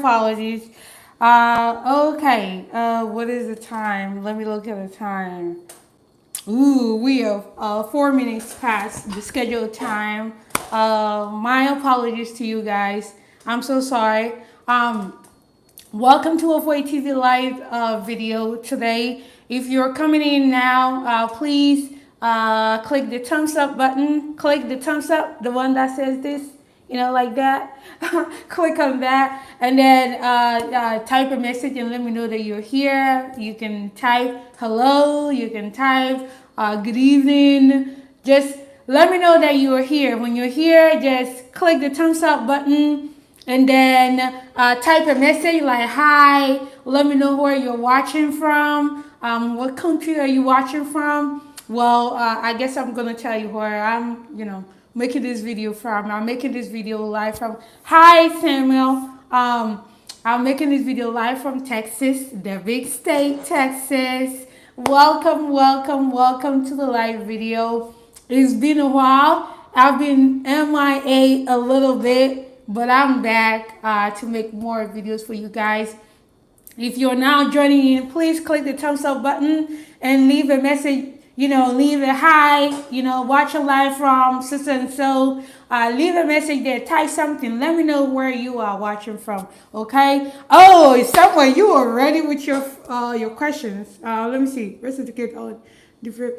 apologies. Okay. What is the time? Let me look at the time. Ooh, we have 4 minutes past the scheduled time. My apologies to you guys. I'm so sorry. Welcome to Avoid TV Live video today. If you're coming in now, please click the thumbs up button. Click the thumbs up, the one that says this, like that. Click on that, and then type a message and let me know that you're here. You can type hello. You can type good evening. Just let me know that you are here. When you're here, just click the thumbs up button. And then type a message like hi. Let me know where you're watching from. What country are you watching from? Well, I guess I'm gonna tell you where I'm, making this video from. I'm making this video live from. Hi, Samuel. I'm making this video live from Texas, the big state, Texas. Welcome, welcome, welcome to the live video. It's been a while. I've been MIA a little bit, but I'm back to make more videos for you guys. If you're now joining in, please click the thumbs up button and leave a message, leave a hi, watching live from sister and so. Leave a message there, type something, let me know where you are watching from, okay? Oh, somewhere you are ready with your questions. Let me see, reciprocate on different.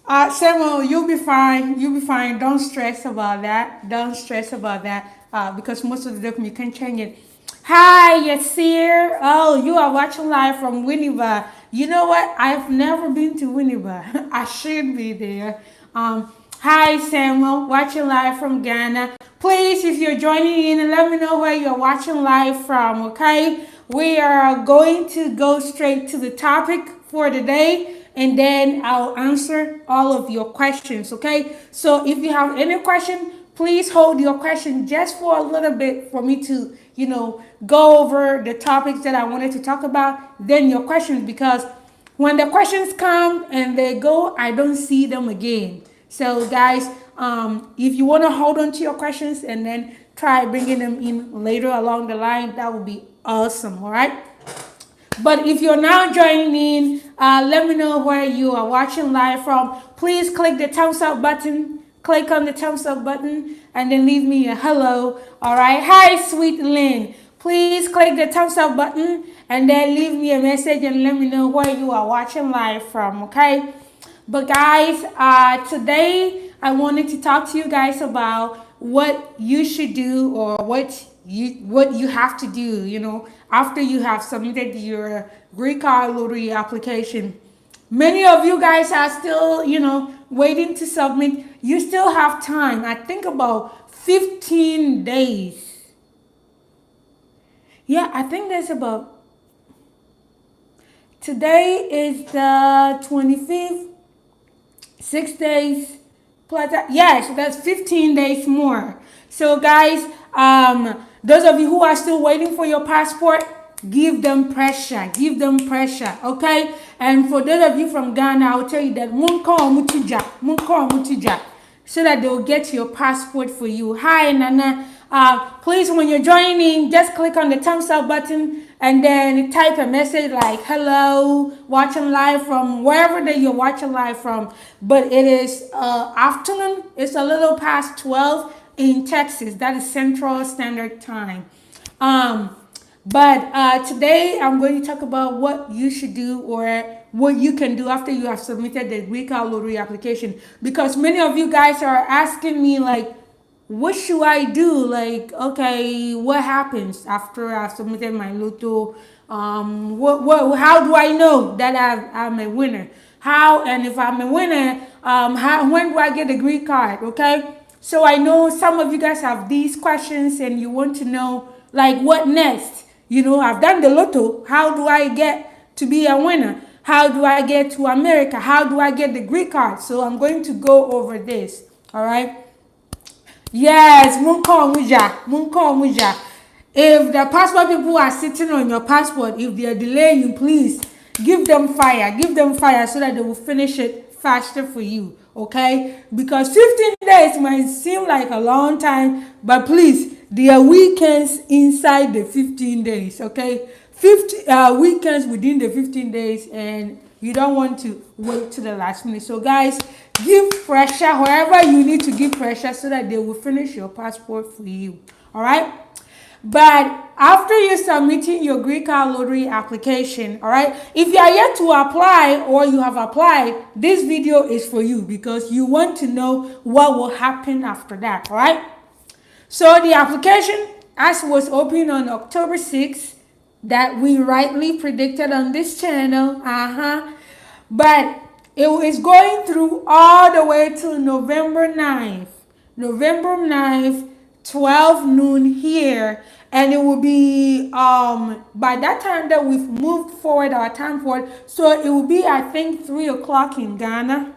Samuel, you'll be fine. You'll be fine. Don't stress about that. Don't stress about that because most of the document you can change it. Hi, Yasir. Oh, you are watching live from Winneba. You know what? I've never been to Winneba. I should be there. Hi, Samuel. Watching live from Ghana. Please, if you're joining in, let me know where you're watching live from, okay? We are going to go straight to the topic for the day. And then I'll answer all of your questions, okay? So if you have any question, please hold your question just for a little bit for me to, go over the topics that I wanted to talk about, then your questions, because when the questions come and they go, I don't see them again. So guys, if you want to hold on to your questions and then try bringing them in later along the line, that would be awesome, all right? But if you're now joining in, let me know where you are watching live from. Please click the thumbs up button. Click on the thumbs up button and then leave me a hello. All right. Hi, sweet Lynn. Please click the thumbs up button and then leave me a message and let me know where you are watching live from. Okay. But guys, today I wanted to talk to you guys about what you should do or what you have to do, after you have submitted your Green Card Lottery application. Many of you guys are still, waiting to submit. You still have time. I think about 15 days. Yeah, I think there's about, today is the 25th, 6 days plus, yes, that's 15 days more. So guys, those of you who are still waiting for your passport, give them pressure. Give them pressure, okay? And for those of you from Ghana, I will tell you that so that they will get your passport for you. Hi, Nana. Please, when you're joining, just click on the thumbs up button and then type a message like hello, watching live from wherever that you're watching live from. But it is afternoon. It's a little past 12 in Texas. That is Central Standard Time. But today I'm going to talk about what you should do or what you can do after you have submitted the Green Card Lottery application. Because many of you guys are asking me like, what should I do? Like, okay, what happens after I've submitted my Lotto? How do I know that I'm a winner? How, and if I'm a winner, when do I get the green card? Okay. So I know some of you guys have these questions and you want to know like what next? I've done the Lotto. How do I get to be a winner? How do I get to America? How do I get the green card? So I'm going to go over this. All right. Yes, Munko Muja. If the passport people are sitting on your passport, if they are delaying you, please give them fire. Give them fire so that they will finish it faster for you. Okay? Because 15 days might seem like a long time, but please there are weekends inside the 15 days, okay? 50 weekends within the 15 days, and you don't want to wait to the last minute. So guys, give pressure wherever you need to give pressure so that they will finish your passport for you. All right. But after you submitting your Green Card Lottery application, all right, if you are yet to apply or you have applied, this video is for you because you want to know what will happen after that. All right. So the application, as was opened on October 6th, that we rightly predicted on this channel, but it is going through all the way to November 9th. November 9th, 12 noon here, and it will be by that time that we've moved forward our time forward, so it will be, I think, 3 o'clock in Ghana.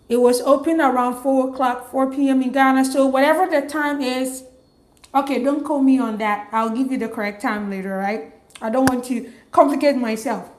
It was open around 4 o'clock, 4 p.m. in Ghana. So whatever the time is, okay, don't call me on that. I'll give you the correct time later, right? I don't want to complicate myself.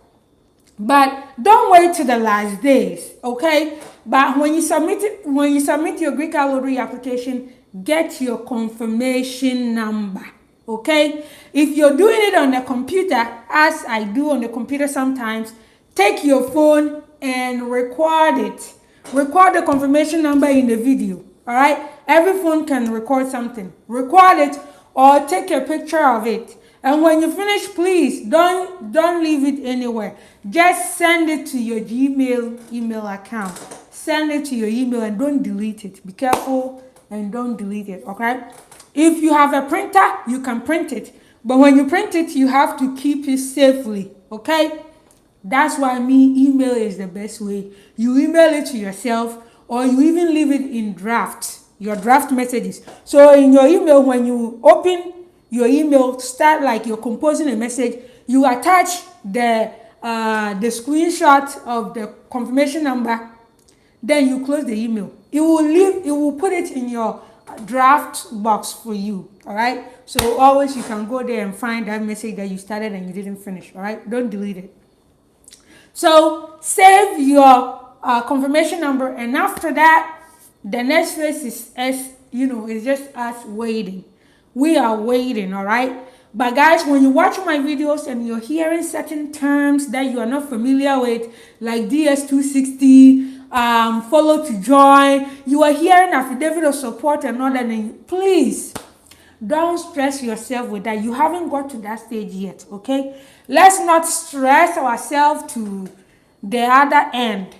But don't wait to the last days, okay? But when you submit your Green Card Lottery application, get your confirmation number, okay? If you're doing it on the computer, as I do on the computer sometimes, take your phone and record it. Record the confirmation number in the video, all right? Every phone can record something. Record it or take a picture of it. And when you finish, please don't leave it anywhere. Just send it to your Gmail email account. Send it to your email and don't delete it. Be careful and don't delete it, okay? If you have a printer, you can print it. But when you print it, you have to keep it safely, okay? That's why email is the best way. You email it to yourself, or you even leave it in draft, your draft messages. So in your email, when you open your email, start like you're composing a message, you attach the screenshot of the confirmation number, then you close the email. It will put it in your draft box for you, all right? So always you can go there and find that message that you started and you didn't finish, all right? Don't delete it. So save your confirmation number, and after that, the next phase is it's just us waiting. We are waiting, all right? But guys, when you watch my videos and you're hearing certain terms that you are not familiar with, like DS260, follow to join, you are hearing affidavit of support and all that, please don't stress yourself with that. You haven't got to that stage yet, okay? Let's not stress ourselves to the other end.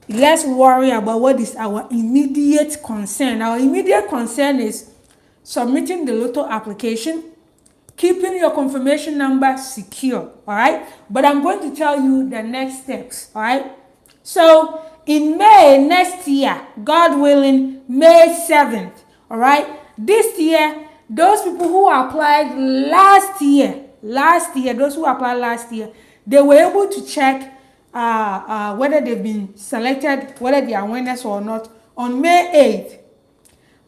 Let's worry about what is our immediate concern. Our immediate concern is submitting the Lotto application, keeping your confirmation number secure, all right? But I'm going to tell you the next steps, all right? So in May next year, God willing, May 7th, all right? This year, those people who applied last year, those who applied last year, they were able to check whether they've been selected, whether they are winners or not, on May 8th.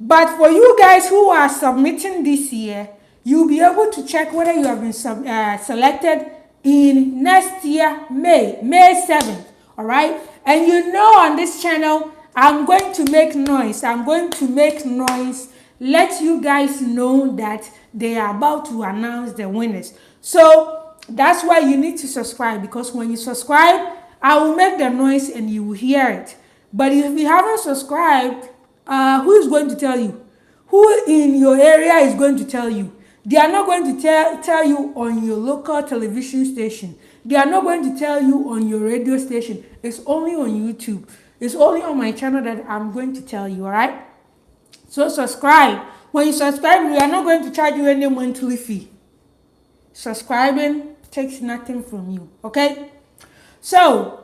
But for you guys who are submitting this year, you'll be able to check whether you have been selected in next year, May 7th, all right? And on this channel, I'm going to make noise. Let you guys know that they are about to announce the winners. So that's why you need to subscribe, because when you subscribe, I will make the noise and you will hear it. But if you haven't subscribed, who is going to tell you? Who in your area is going to tell you? They are not going to tell you on your local television station. They are not going to tell you on your radio station. It's only on YouTube. It's only on my channel that I'm going to tell you, all right? So subscribe. When you subscribe, we are not going to charge you any monthly fee. Subscribing takes nothing from you, okay? So,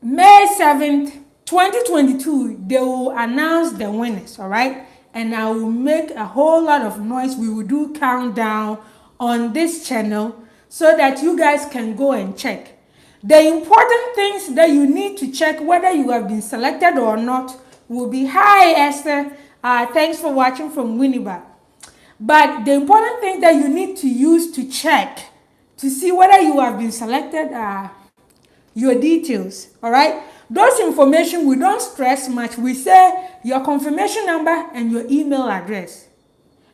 May 7th, 2022, they will announce the winners, all right? And I will make a whole lot of noise. We will do countdown on this channel so that you guys can go and check. The important things that you need to check whether you have been selected or not will be, hi Esther, thanks for watching from Winneba. But the important thing that you need to use to check to see whether you have been selected are your details, all right? Those information we don't stress much. We say your confirmation number and your email address.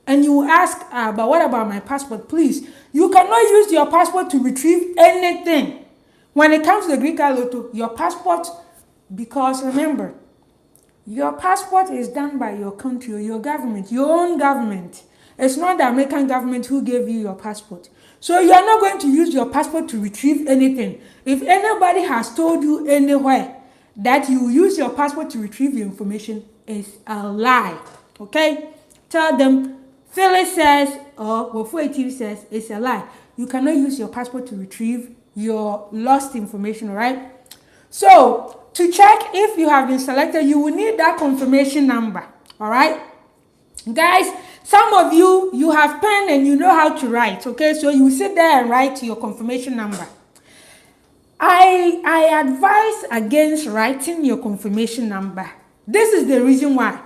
And you will ask, but what about my passport? Please, you cannot use your passport to retrieve anything. When it comes to the Green Card Lotto, your passport, because remember, your passport is done by your country or your government, your own government. It's not the American government who gave you your passport. So you are not going to use your passport to retrieve anything. If anybody has told you anywhere that you use your passport to retrieve your information, it's a lie. Okay? Tell them Phyllis says or Wofo says it's a lie. You cannot use your passport to retrieve your lost information, right? So, to check if you have been selected, you will need that confirmation number, all right? Guys, some of you have pen and you know how to write, okay? So, you sit there and write your confirmation number. I advise against writing your confirmation number. This is the reason why.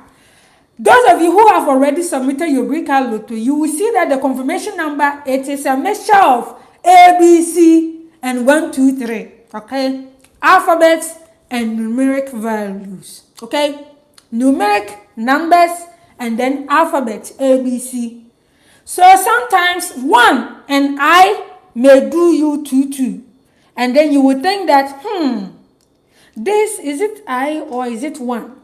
Those of you who have already submitted your Green Card Lotto, you will see that the confirmation number, it is a mixture of A, B, C, and 1, 2, 3, okay? Alphabets and numeric values, okay? Numeric numbers and then alphabet A, B, C. So sometimes 1 and I may do you 2, 2. And then you would think that, this, is it I or is it 1?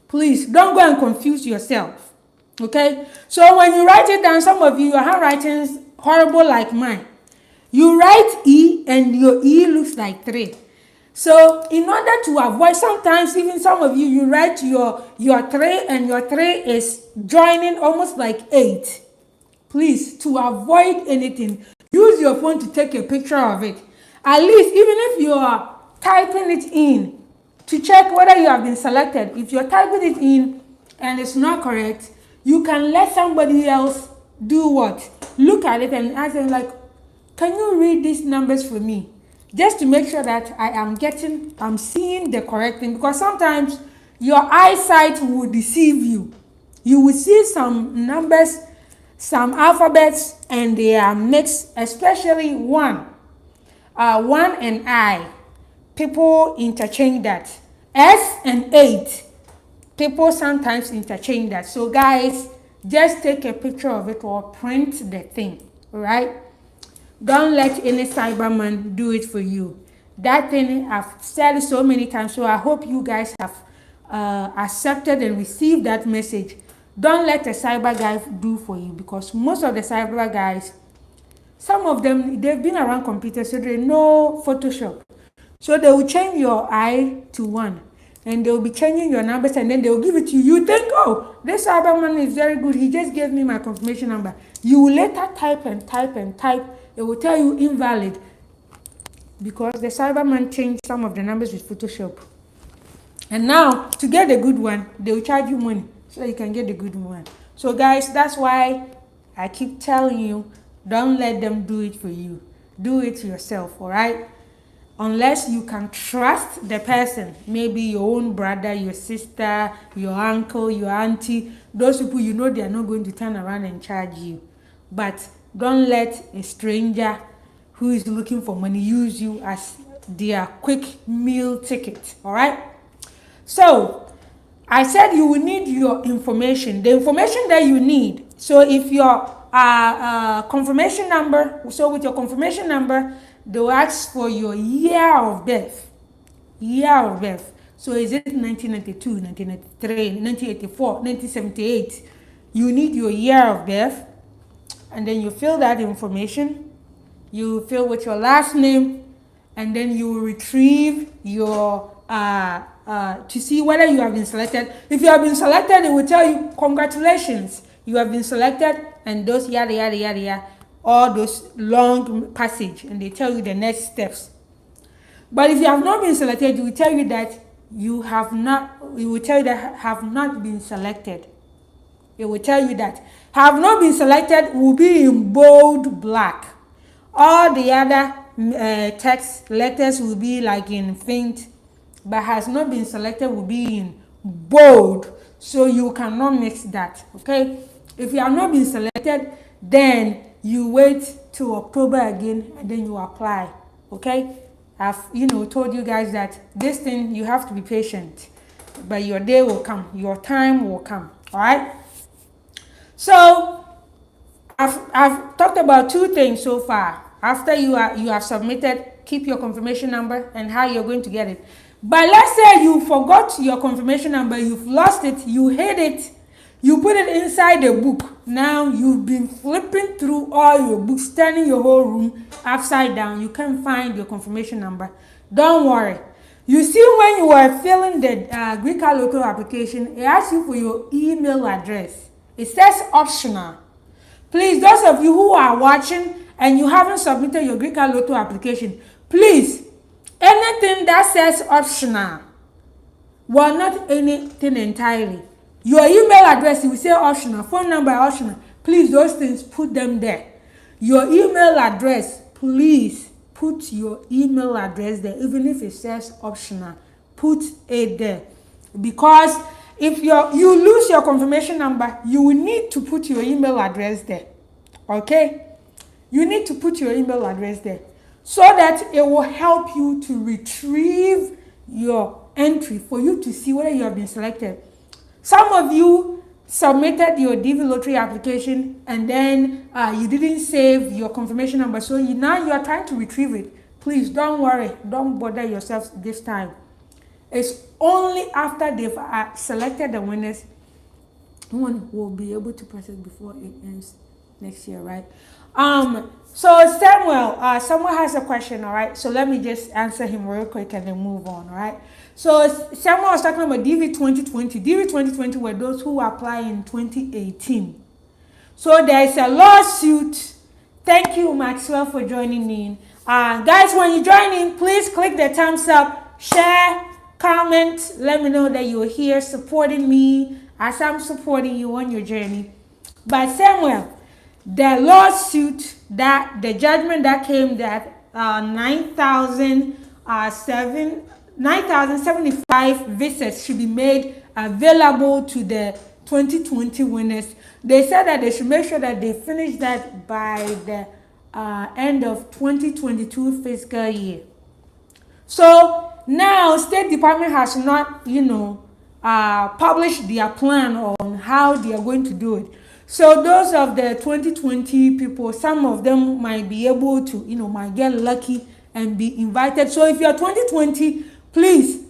Please, don't go and confuse yourself, okay? So when you write it down, some of you, your handwriting is horrible like mine. You write E and your E looks like 3. So in order to avoid, sometimes even some of you, you write your 3 and your 3 is joining almost like 8. Please, to avoid anything, use your phone to take a picture of it. At least, even if you are typing it in to check whether you have been selected, if you're typing it in and it's not correct, you can let somebody else do what? Look at it and ask them like, can you read these numbers for me? Just to make sure that I'm seeing the correct thing, because sometimes your eyesight will deceive you. You will see some numbers, some alphabets, and they are mixed, especially 1. 1 and I. People interchange that. S and 8. People sometimes interchange that. So guys, just take a picture of it or print the thing, right? Don't let any cyberman do it for you. That thing, I've said it so many times, so I hope you guys have accepted and received that message. Don't let a cyber guy do for you, because most of the cyber guys, some of them, they've been around computers, so they know Photoshop. So they will change your I to 1, and they will be changing your numbers, and then they will give it to you. You think, oh, this cyberman is very good, he just gave me my confirmation number. You will later type and type and type. It will tell you invalid, because the cyberman changed some of the numbers with Photoshop. And now, to get the good one, they will charge you money so you can get the good one. So guys, that's why I keep telling you, don't let them do it for you. Do it yourself, all right? Unless you can trust the person, maybe your own brother, your sister, your uncle, your auntie, those people you know they are not going to turn around and charge you. But don't let a stranger who is looking for money use you as their quick meal ticket, all right? So, I said you will need your information, the information that you need. So if your confirmation number, so with your confirmation number, they will ask for your year of birth. Year of birth. So is it 1992, 1993, 1984, 1978? You need your year of birth. And then you fill that information. You fill with your last name. And then you will retrieve your, to see whether you have been selected. If you have been selected, it will tell you, congratulations, you have been selected. And those yada, yada, yada, yada. All those long passage, and they tell you the next steps. But if you have not been selected, it will tell you that you have not, it will tell you that have not been selected. It will tell you that have not been selected will be in bold black. All the other text letters will be like in faint, but has not been selected will be in bold. So you cannot mix that, okay? If you have not been selected, then you wait till October again, and then you apply, okay? I've, told you guys that this thing, you have to be patient, but your day will come, your time will come, all right? So I've talked about two things so far. After you have submitted, keep your confirmation number and how you're going to get it. But let's say you forgot your confirmation number, you've lost it, you hid it, you put it inside the book. Now you've been flipping through all your books, turning your whole room upside down. You can't find your confirmation number. Don't worry. You see, when you are filling the Green Card Lottery application, it asks you for your email address. It says optional. Please, those of you who are watching and you haven't submitted your Green Card Lottery application, please, anything that says optional, well, not anything entirely. Your email address, you will say optional, phone number optional. Please, those things, put them there. Your email address, please put your email address there, even if it says optional. Put it there, because if you lose your confirmation number, you will need to put your email address there. Okay, you need to put your email address there so that it will help you to retrieve your entry for you to see whether you have been selected. Some of you submitted your DV lottery application and then you didn't save your confirmation number, so now you are trying to retrieve it. Please don't worry, don't bother yourself this time. It's only after they've selected the winners, one will be able to process before it ends next year, right? So Samuel has a question, all right? So let me just answer him real quick and then move on, all right? So Samuel was talking about DV 2020. DV 2020 were those who apply in 2018. So there is a lawsuit. Thank you, Maxwell, for joining in. Guys, when you join in, please click the thumbs up, share, comment, let me know that you're here supporting me as I'm supporting you on your journey. But Samuel, the lawsuit, that the judgment that came that 9,075 visas should be made available to the 2020 winners. They said that they should make sure that they finish that by the end of 2022 fiscal year. So now State Department has not, published their plan on how they are going to do it. So those of the 2020 people, some of them might be able to, might get lucky and be invited. So if you're 2020, please,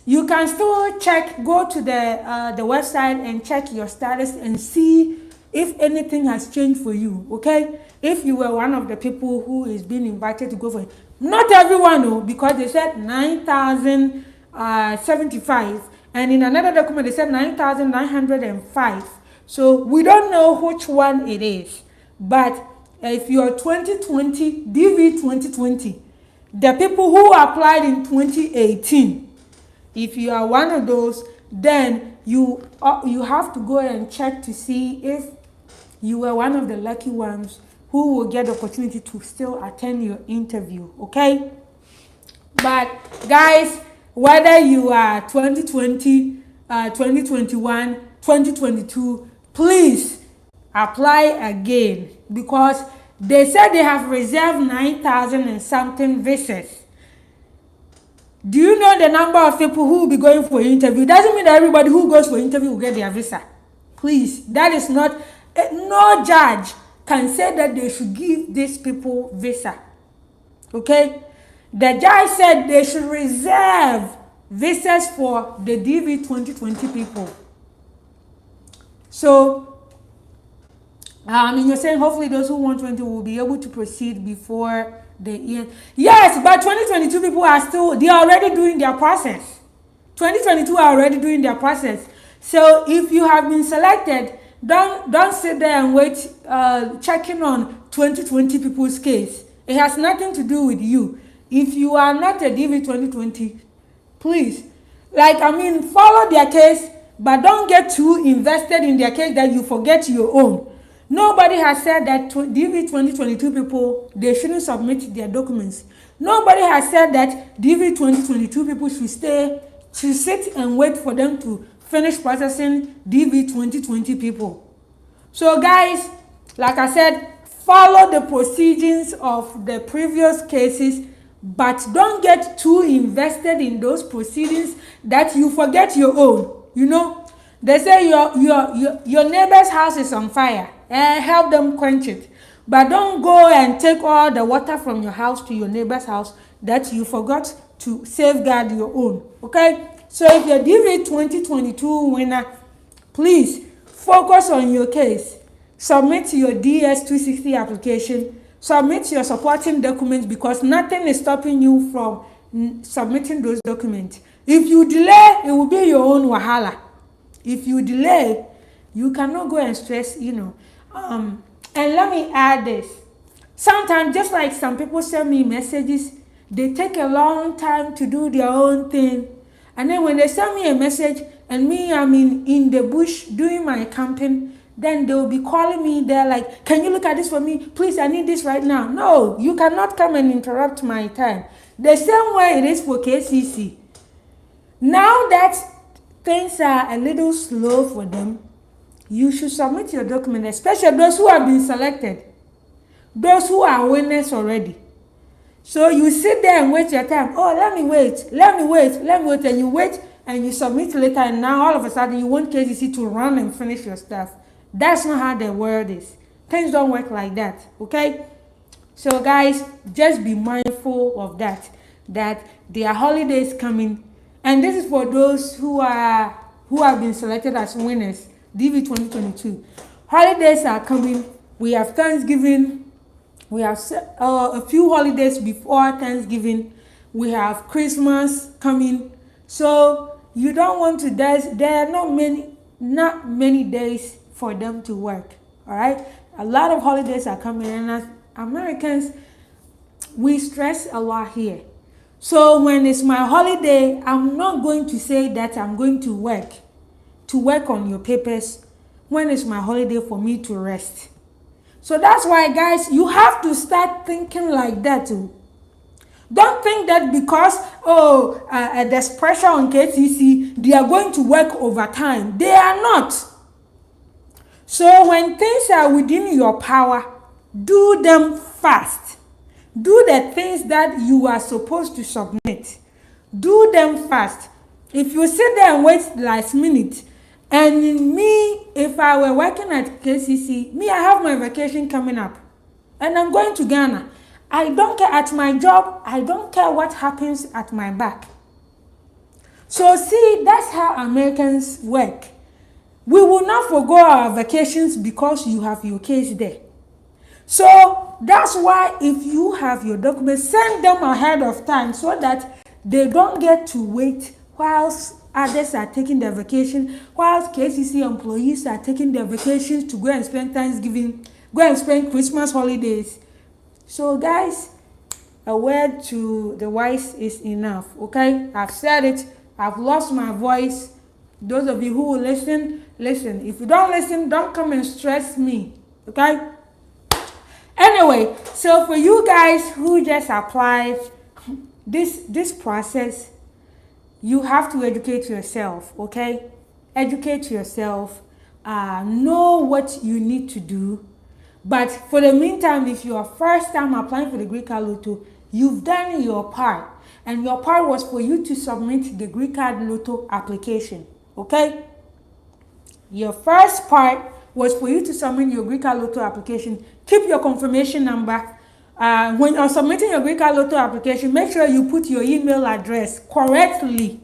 you can still go to the website and check your status and see if anything has changed for you, okay? If you were one of the people who is being invited to go for it. Not everyone, though, because they said 9,075, and in another document they said 9,905. So we don't know which one it is. But if you're 2020, DV 2020, the people who applied in 2018, if you are one of those, then you have to go and check to see if you were one of the lucky ones who will get the opportunity to still attend your interview, okay? But guys, whether you are 2020, 2021, 2022, please apply again, because they said they have reserved 9,000 and something visas. Do you know the number of people who will be going for interview? Doesn't mean that everybody who goes for interview will get their visa. Please, that is not, no judge can say that they should give these people visa. Okay? The judge said they should reserve visas for the DV 2020 people. So, you're saying hopefully those who want 20 will be able to proceed before the end. Yes, but 2022 people are still, they are already doing their process. 2022 are already doing their process. So if you have been selected, don't sit there and wait, checking on 2020 people's case. It has nothing to do with you. If you are not a DV 2020, please, follow their case, but don't get too invested in their case that you forget your own. Nobody has said that DV 2022 people, they shouldn't submit their documents. Nobody has said that DV 2022 people should sit and wait for them to finish processing DV 2020 people. So guys, like I said, follow the procedures of the previous cases, but don't get too invested in those proceedings that you forget your own. They say your neighbor's house is on fire help them quench it. But don't go and take all the water from your house to your neighbor's house that you forgot to safeguard your own. Okay? So if you're DV 2022 winner, please focus on your case. Submit your DS260 application. Submit your supporting documents, because nothing is stopping you from submitting those documents. If you delay, it will be your own wahala. If you delay, you cannot go and stress, And let me add this. Sometimes, just like some people send me messages, they take a long time to do their own thing. And then when they send me a message and me, I'm in the bush doing my camping, then they'll be calling me. They're like, can you look at this for me? Please, I need this right now. No, you cannot come and interrupt my time. The same way it is for KCC. Now that things are a little slow for them, you should submit your document, especially those who have been selected, those who are winners already. So you sit there and wait your time. Oh, let me wait, and you wait and you submit later, and now all of a sudden you want KCC to run and finish your stuff. That's not how the world is. Things don't work like that, okay? So guys, just be mindful of that there are holidays coming, and this is for those who have been selected as winners. DV 2022 holidays are coming. We have Thanksgiving. We have a few holidays before Thanksgiving. We have Christmas coming. So you don't want to, there are not many days for them to work. All right. A lot of holidays are coming, and as Americans, we stress a lot here. So when it's my holiday, I'm not going to say that I'm going to work on your papers when it's my holiday for me to rest. So that's why, guys, you have to start thinking like that too. Don't think that because there's pressure on KCC, they are going to work overtime. They are not. So when things are within your power, do them fast. Do the things that you are supposed to submit. Do them fast. If you sit there and wait last minute, and me, if I were working at KCC, I have my vacation coming up, and I'm going to Ghana. I don't care at my job. I don't care what happens at my back. So see, that's how Americans work. We will not forgo our vacations because you have your case there. So that's why if you have your documents, send them ahead of time so that they don't get to wait whilst others are taking their vacation, whilst KCC employees are taking their vacations to go and spend Thanksgiving, go and spend Christmas holidays. So guys, a word to the wise is enough, okay? I've said it. I've lost my voice. Those of you who will listen, listen. If you don't listen, don't come and stress me, okay? Anyway, so for you guys who just applied, this process, you have to educate yourself, okay? Educate yourself. Know what you need to do. But for the meantime, if you are first time applying for the Green Card Lotto, you've done your part. And your part was for you to submit the Green Card Lotto application, okay? Your first part was for you to submit your Green Card Lotto application. Keep your confirmation number. When you're submitting your Green Card Lotto application, make sure you put your email address correctly.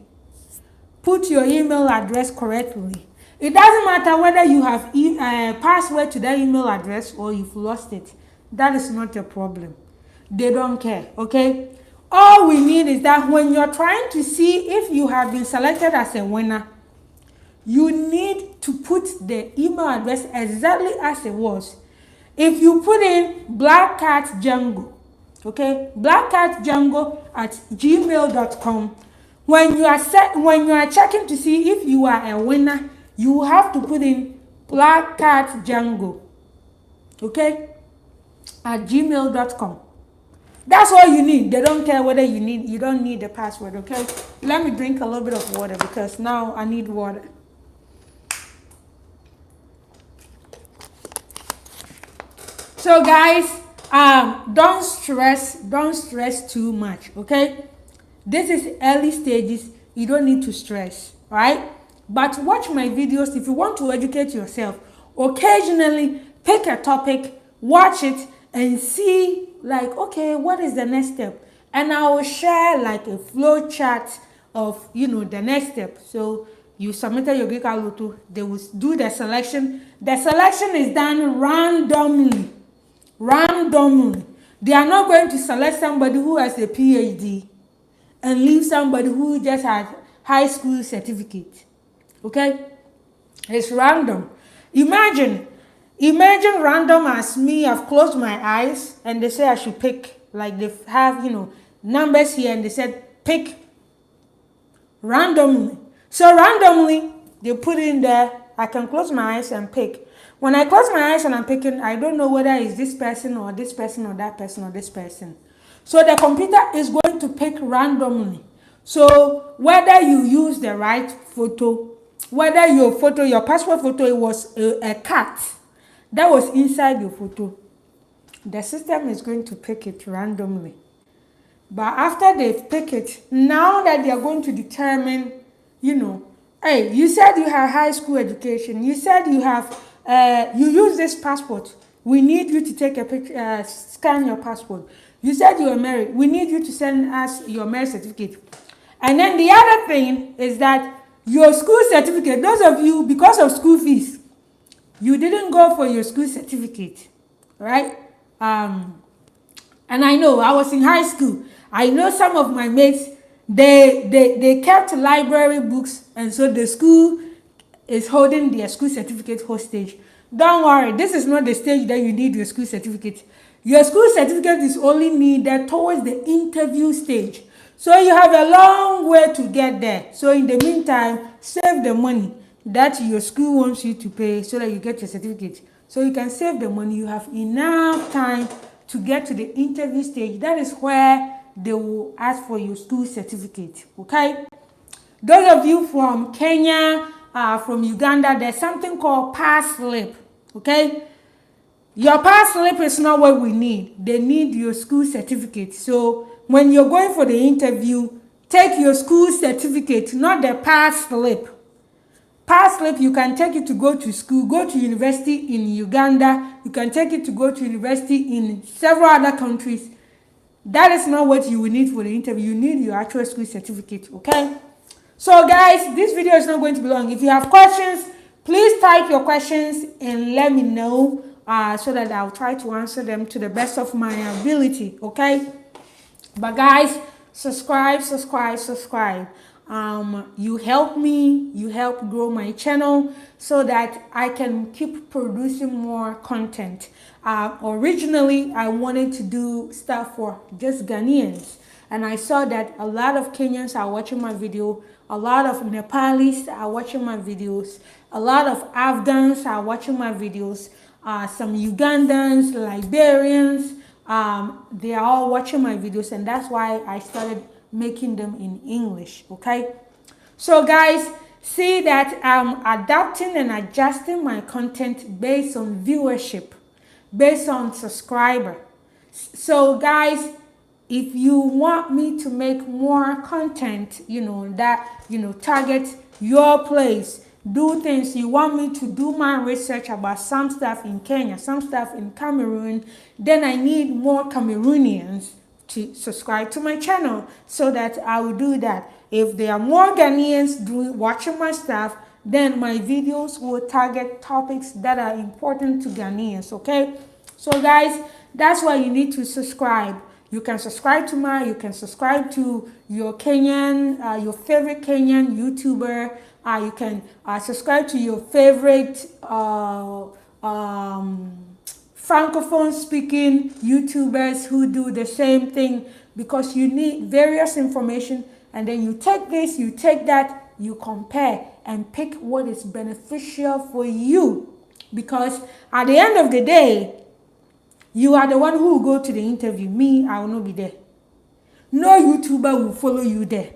Put your email address correctly. It doesn't matter whether you have password to that email address or you've lost it. That is not a problem. They don't care, okay? All we need is that when you're trying to see if you have been selected as a winner, you need to put the email address exactly as it was. If you put in Black Cat Django, okay, blackcatdjango@gmail.com, when you are checking to see if you are a winner, you have to put in Black Cat Django, okay, @gmail.com. That's all you need. They don't care whether you don't need the password, okay? Let me drink a little bit of water because now I need water. So guys, don't stress too much, okay? This is early stages. You don't need to stress, right? But watch my videos if you want to educate yourself. Occasionally, pick a topic, watch it, and see like, okay, what is the next step? And I will share like a flow chart of, you know, the next step. So you submitted your Green Card Lotto, they will do the selection. The selection is done randomly. Randomly. They are not going to select somebody who has a PhD and leave somebody who just had high school certificate. Okay? It's random. Imagine random as me. I've closed my eyes and they say I should pick, like they have, you know, numbers here, and they said pick randomly. So randomly they put in there, I can close my eyes and pick. When I close my eyes and I'm picking, I don't know whether it's this person or this person or that person or this person. So the computer is going to pick randomly. So whether you use the right photo, whether your passport photo, it was a cat that was inside your photo, the system is going to pick it randomly. But after they pick it, now that they are going to determine, you know, hey, you said you have high school education, you said you have, you use this passport, we need you to take a picture, scan your passport. You said you are married, we need you to send us your marriage certificate. And then the other thing is that your school certificate, those of you, because of school fees, you didn't go for your school certificate, right? And I know, I was in high school. I know some of my mates, they kept library books, and so the school is holding their school certificate hostage. Don't worry, this is not the stage that you need your school certificate. Your school certificate is only needed towards the interview stage. So you have a long way to get there. So in the meantime, save the money that your school wants you to pay so that you get your certificate. So you can save the money. You have enough time to get to the interview stage. That is where they will ask for your school certificate. Okay? Those of you from Kenya, from Uganda, there's something called pass slip. Okay? Your pass slip is not what we need. They need your school certificate. So when you're going for the interview, take your school certificate, not the pass slip. Pass slip, you can take it to go to school, go to university in Uganda. You can take it to go to university in several other countries. That is not what you will need for the interview. You need your actual school certificate, okay? So guys, this video is not going to be long. If you have questions, please type your questions and let me know so that I'll try to answer them to the best of my ability, okay? But guys, subscribe. You help me, you help grow my channel so that I can keep producing more content. Originally, I wanted to do stuff for just Ghanaians, and I saw that a lot of Kenyans are watching my video, a lot of Nepalis are watching my videos, a lot of Afghans are watching my videos, some Ugandans, Liberians, they are all watching my videos, and that's why I started making them in English, okay? So guys, see that I'm adapting and adjusting my content based on viewership, based on subscriber. So guys, if you want me to make more content, you know, that, you know, target your place, do things, you want me to do my research about some stuff in Kenya, some stuff in Cameroon, then I need more Cameroonians to subscribe to my channel so that I will do that. If there are more Ghanaians watching my stuff, then my videos will target topics that are important to Ghanaians, okay? So guys, that's why you need to subscribe. You can subscribe to you can subscribe to your Kenyan, your favorite Kenyan YouTuber. You can subscribe to your favorite Francophone speaking YouTubers who do the same thing, because you need various information, and then you take this, you take that, you compare and pick what is beneficial for you, because at the end of the day, you are the one who will go to the interview. Me, I will not be there. No YouTuber will follow you there.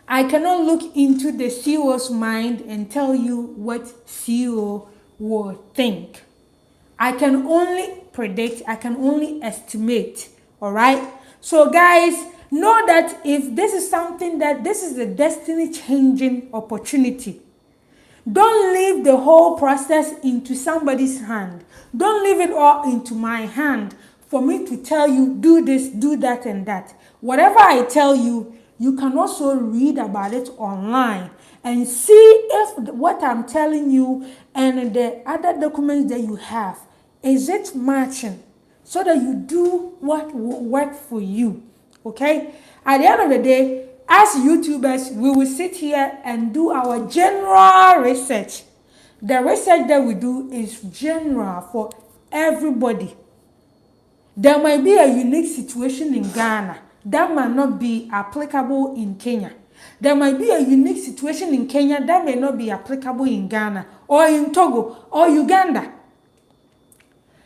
I cannot look into the CEO's mind and tell you what CEO will think. I can only predict, I can only estimate, all right? So guys, know that if this is something that, this is a destiny-changing opportunity, Don't leave the whole process into somebody's hand. Don't leave it all into my hand for me to tell you, do this, do that, and that. Whatever I tell you, you can also read about it online and see if what I'm telling you and the other documents that you have, is it matching, so that you do what will work for you. Okay? At the end of the day, as YouTubers, we will sit here and do our general research. The research that we do is general for everybody. There might be a unique situation in Ghana that might not be applicable in Kenya. There might be a unique situation in Kenya that may not be applicable in Ghana or in Togo or Uganda.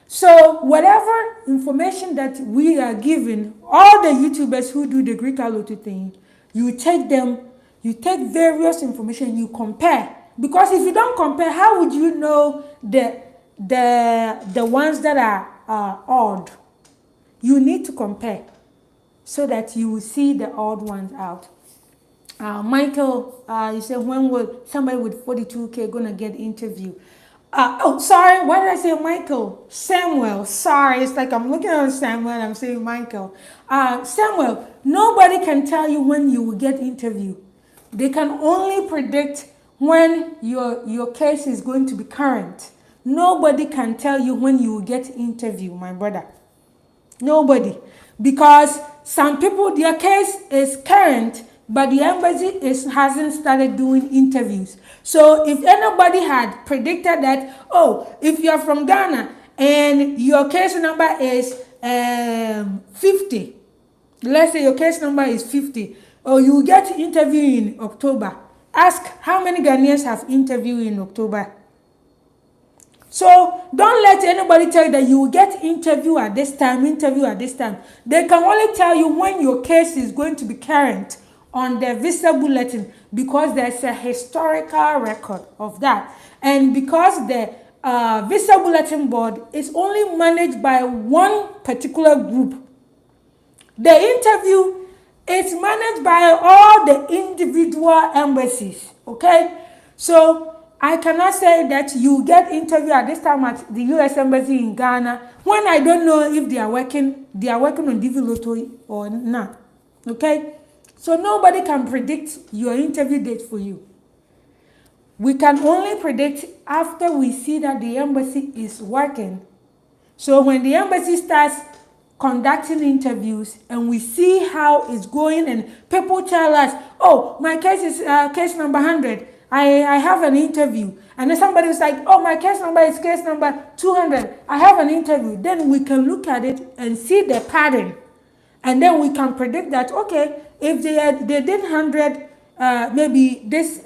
So whatever information that we are given, all the YouTubers who do the Green Card Lottery thing, you take them, you take various information, you compare. Because if you don't compare, how would you know the ones that are odd? You need to compare so that you will see the odd ones out. Michael, you said, when will somebody with 42K gonna get interviewed? Oh, sorry, why did I say Michael? Samuel, sorry, it's like I'm looking at Samuel and I'm saying Michael. Samuel, nobody can tell you when you will get interviewed. They can only predict when your case is going to be current. Nobody can tell you when you will get interviewed, my brother. Nobody. Because some people, their case is current, but the embassy hasn't started doing interviews. So if anybody had predicted that, oh, if you're from Ghana and your case number is 50, let's say your case number is 50, or you get interviewed in October, ask how many Ghanaians have interviewed in October. So don't let anybody tell you that you will get interview at this time, interview at this time. They can only tell you when your case is going to be current on the visa bulletin, because there's a historical record of that. And because the visa bulletin board is only managed by one particular group, the interview is managed by all the individual embassies. Okay? So I cannot say that you get interviewed at this time at the U.S. Embassy in Ghana when I don't know if they are working on DV Lottery or not. Okay? So nobody can predict your interview date for you. We can only predict after we see that the embassy is working. So when the embassy starts conducting interviews and we see how it's going and people tell us, oh, my case is case number 100. I have an interview. And then somebody was like, oh, my case number is case number 200. I have an interview. Then we can look at it and see the pattern. And then we can predict that, okay, if they did 100, maybe this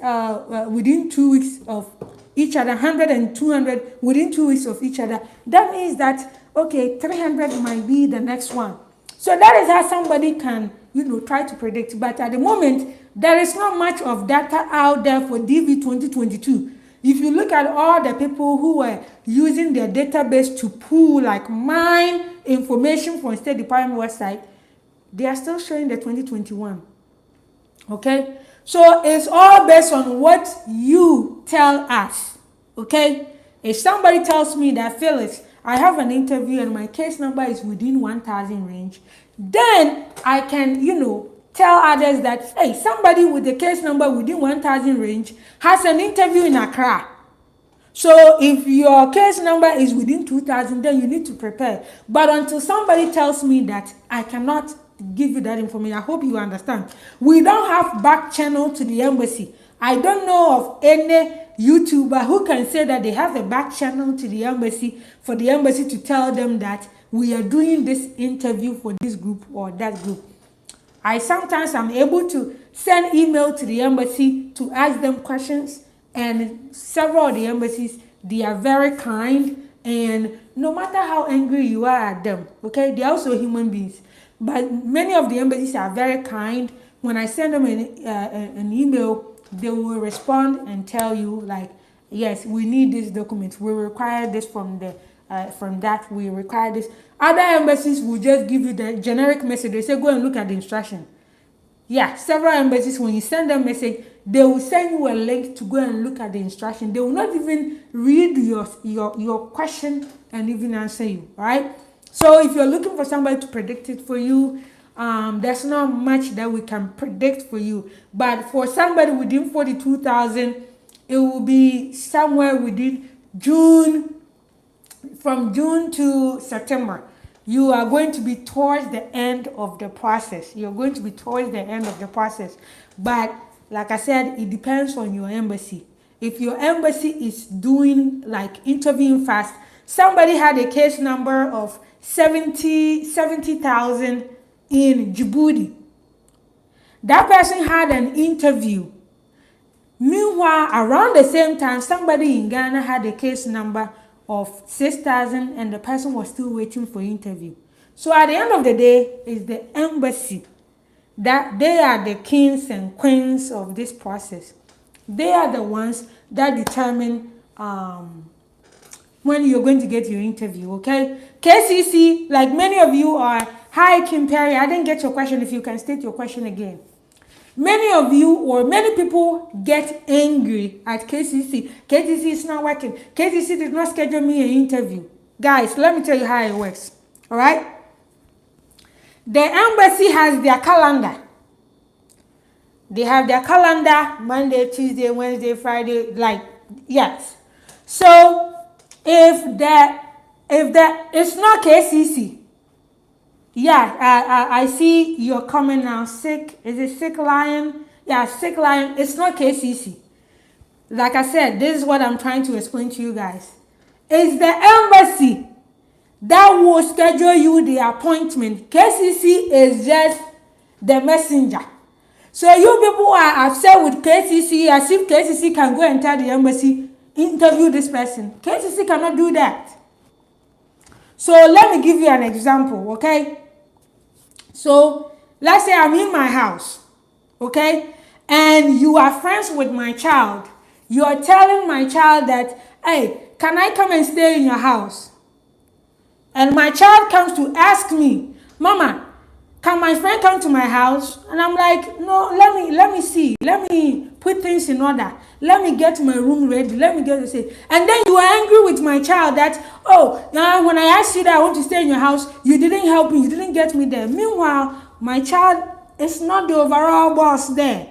within 2 weeks of each other, 100 and 200 within 2 weeks of each other, that means that, okay, 300 might be the next one. So that is how somebody can, try to predict. But at the moment, there is not much of data out there for DV2022. If you look at all the people who were using their database to pull, like mine information from State Department website, they are still showing the 2021. Okay? So it's all based on what you tell us. Okay? If somebody tells me that, Felix, I have an interview and my case number is within 1,000 range, then I can, tell others that, hey, somebody with the case number within 1,000 range has an interview in Accra. So if your case number is within 2,000, then you need to prepare. But until somebody tells me that, I cannot give you that information. I hope you understand. We don't have back channel to the embassy. I don't know of any YouTuber who can say that they have a back channel to the embassy for the embassy to tell them that we are doing this interview for this group or that group. I sometimes am able to send email to the embassy to ask them questions, and several of the embassies, they are very kind, and no matter how angry you are at them, okay, they're also human beings. But many of the embassies are very kind. When I send them an email, they will respond and tell you, like, yes, we need this document. We require this from that. We require this. Other embassies will just give you the generic message. They say, go and look at the instruction. Yeah, several embassies, when you send them a message, they will send you a link to go and look at the instruction. They will not even read your question and even answer you, right? So if you're looking for somebody to predict it for you, there's not much that we can predict for you. But for somebody within 42,000, it will be somewhere within June, from June to September. You are going to be towards the end of the process. You're going to be towards the end of the process. But like I said, it depends on your embassy. If your embassy is doing like interviewing fast, somebody had a case number of 70,000 in Djibouti. That person had an interview. Meanwhile, around the same time, somebody in Ghana had a case number of 6,000 and the person was still waiting for interview. So at the end of the day, it's the embassy that they are the kings and queens of this process. They are the ones that determine when you're going to get your interview, okay? KCC, like many of you are, hi Kim Perry, I didn't get your question. If you can state your question again. Many of you or many people get angry at KCC. KCC is not working. KCC did not schedule me an interview. Guys, let me tell you how it works. All right? The embassy has their calendar. They have their calendar Monday, Tuesday, Wednesday, Friday, like, yes. So if it's not KCC, yeah, I see you're coming now. Sick, is it Sick Lion? Yeah, Sick Lion. It's not KCC. Like I said, this is what I'm trying to explain to you guys. It's the embassy that will schedule you the appointment. KCC is just the messenger. So you people are upset with KCC as if KCC can go and tell the embassy, interview this person. KCC cannot do that. So let me give you an example, okay? So let's say I'm in my house, okay? And you are friends with my child. You are telling my child that, hey, can I come and stay in your house? And my child comes to ask me, Mama, can my friend come to my house? And I'm like, no, let me see. Let me put things in order. Let me get my room ready. Let me get to say. And then you are angry with my child that, oh, now when I asked you that I want to stay in your house, you didn't help me. You didn't get me there. Meanwhile, my child is not the overall boss there.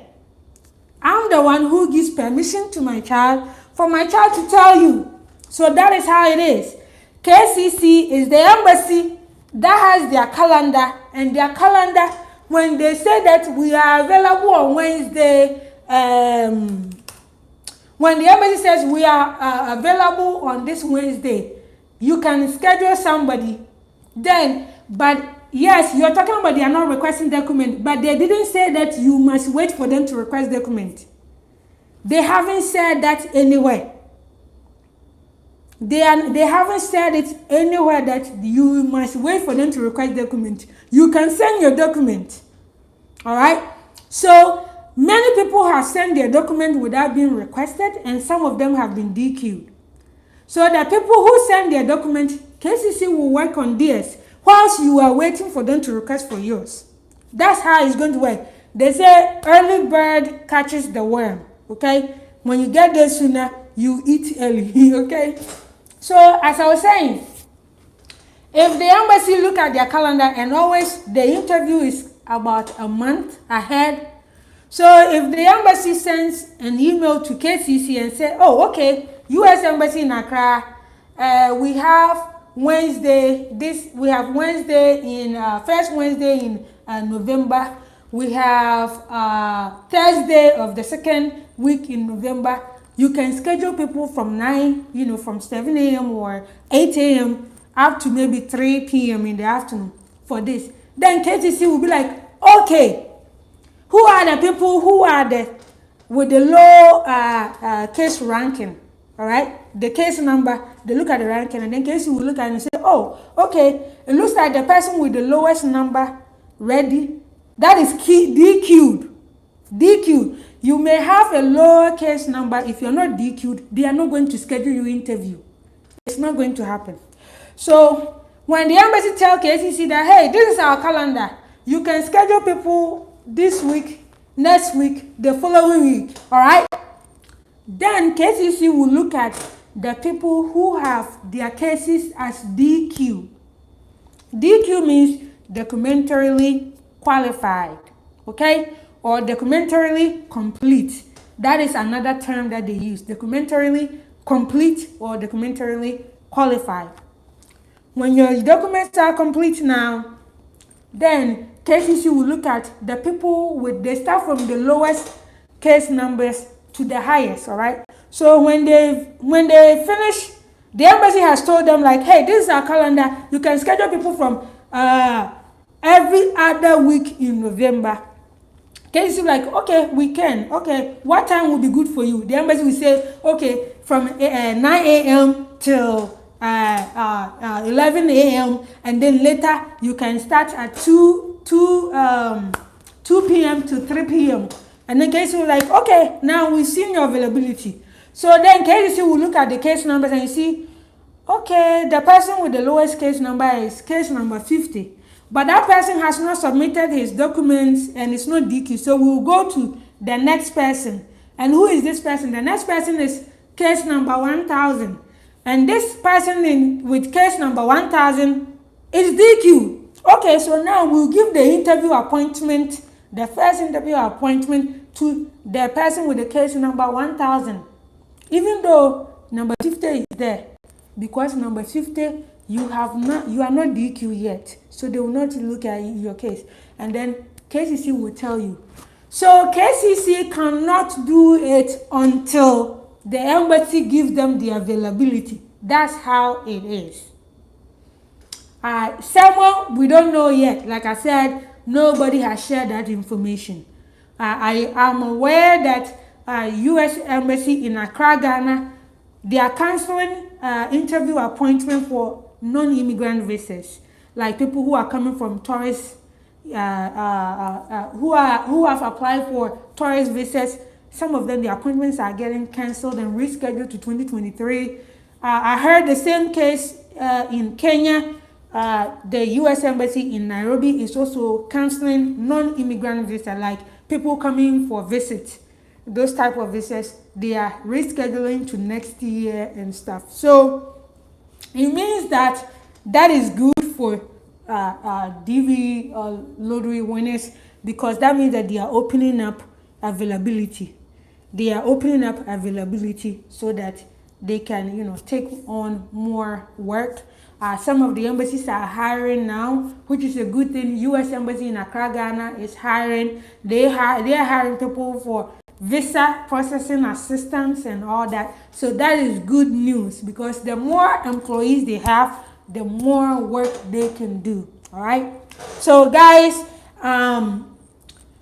I'm the one who gives permission to my child for my child to tell you. So that is how it is. KCC is the embassy that has their calendar, and their calendar, when they say that we are available on Wednesday, when the embassy says we are available on this Wednesday, you can schedule somebody then. But yes, you're talking about they are not requesting document, but they didn't say that you must wait for them to request document. They haven't said that anywhere. They haven't said it anywhere that you must wait for them to request document. You can send your document. All right? So many people have sent their document without being requested, and some of them have been DQ'd. So the people who send their document, KCC will work on theirs whilst you are waiting for them to request for yours. That's how it's going to work. They say early bird catches the worm. Okay? When you get there sooner, you eat early. Okay? So as I was saying, if the embassy look at their calendar, and always the interview is about a month ahead. So if the embassy sends an email to KCC and say, oh, okay, U.S. Embassy in Accra, we have Wednesday in first Wednesday in November. We have Thursday of the second week in November. You can schedule people from 9, from 7 a.m. or 8 a.m. up to maybe 3 p.m. in the afternoon for this. Then KTC will be like, okay, who are the people with the low case ranking? All right, the case number, they look at the ranking, and then KTC will look at it and say, oh, okay, it looks like the person with the lowest number ready. That is DQ'd. DQ'd. You may have a lower case number. If you're not DQ'd, they are not going to schedule your interview. It's not going to happen. So when the embassy tells KCC that, hey, this is our calendar, you can schedule people this week, next week, the following week. All right. Then KCC will look at the people who have their cases as DQ. DQ means documentarily qualified, okay, or documentarily complete. That is another term that they use, documentarily complete or documentarily qualified. When your documents are complete now, then KCC will look at the people they start from the lowest case numbers to the highest, all right? So when they finish, the embassy has told them like, hey, this is our calendar. You can schedule people from every other week in November. KCC will like, okay, we can. Okay, what time will be good for you? The embassy will say, okay, from 9 a.m. till 11 a.m. and then later you can start at 2 p.m. to 3 p.m. And then KCC will like, okay, now we've seen your availability. So then KCC will look at the case numbers and you see, okay, the person with the lowest case number is case number 50. But that person has not submitted his documents and it's not DQ. So we'll go to the next person. And who is this person? The next person is case number 1000. And this person with case number 1000 is DQ. Okay, so now we'll give the interview appointment, the first interview appointment to the person with the case number 1000. Even though number 50 is there, because number 50 you are not DQ yet, so they will not look at your case, and then KCC will tell you. So KCC cannot do it until the embassy gives them the availability. That's how it is. Someone we don't know yet. Like I said, nobody has shared that information. I am aware that U.S. Embassy in Accra, Ghana, they are canceling interview appointment for non-immigrant visas, like people who are coming from tourist, who have applied for tourist visas. Some of them, the appointments are getting cancelled and rescheduled to 2023. I heard the same case in Kenya. The U.S. Embassy in Nairobi is also canceling non-immigrant visas, like people coming for visits. Those type of visas, they are rescheduling to next year and stuff. So it means that is good for DV lottery winners, because that means that they are opening up availability. They are opening up availability so that they can, take on more work. Some of the embassies are hiring now, which is a good thing. U.S. Embassy in Accra, Ghana is hiring. They are hiring people for visa processing assistance and all that. So that is good news, because the more employees they have, the more work they can do. All right. So guys,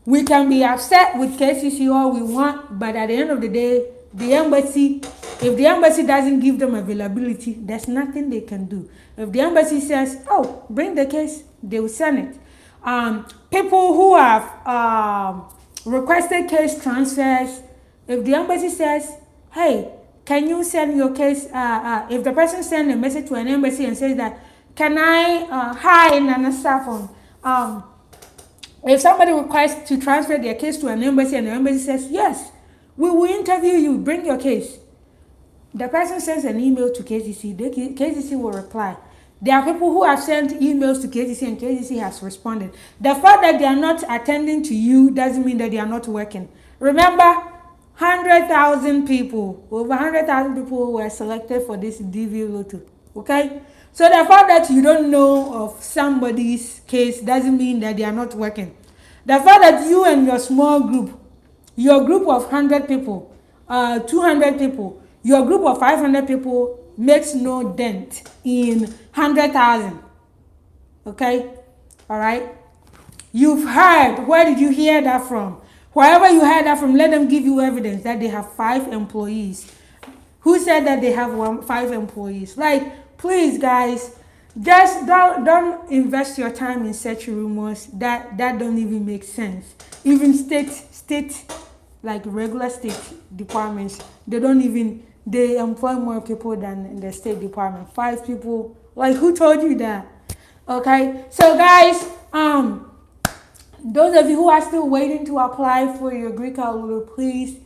we can be upset with KCC all we want, but at the end of the day, the embassy, if the embassy doesn't give them availability, there's nothing they can do. If the embassy says, oh, bring the case, they will send it. People who have requested case transfers, if the embassy says, hey, can you send your case, if the person sends a message to an embassy and says that, can I, hi, Nana Saffron, if somebody requests to transfer their case to an embassy and the embassy says, yes, we will interview you, bring your case. The person sends an email to KCC, KCC will reply. There are people who have sent emails to KCC and KCC has responded. The fact that they are not attending to you doesn't mean that they are not working. Remember, 100,000 people, over 100,000 people were selected for this DV Lotto. Okay? So the fact that you don't know of somebody's case doesn't mean that they are not working. The fact that you and your small group, your group of 100 people, 200 people, your group of 500 people makes no dent in 100,000. Okay? All right? You've heard. Where did you hear that from? Wherever you heard that from, let them give you evidence that they have 5 employees. Who said that they have 5 employees? Like, please, guys, just don't invest your time in such rumors that don't even make sense. Even state, like regular state departments, they employ more people than the State Department. 5 people. Like, who told you that? Okay. So guys, Those of you who are still waiting to apply for your green card lottery, please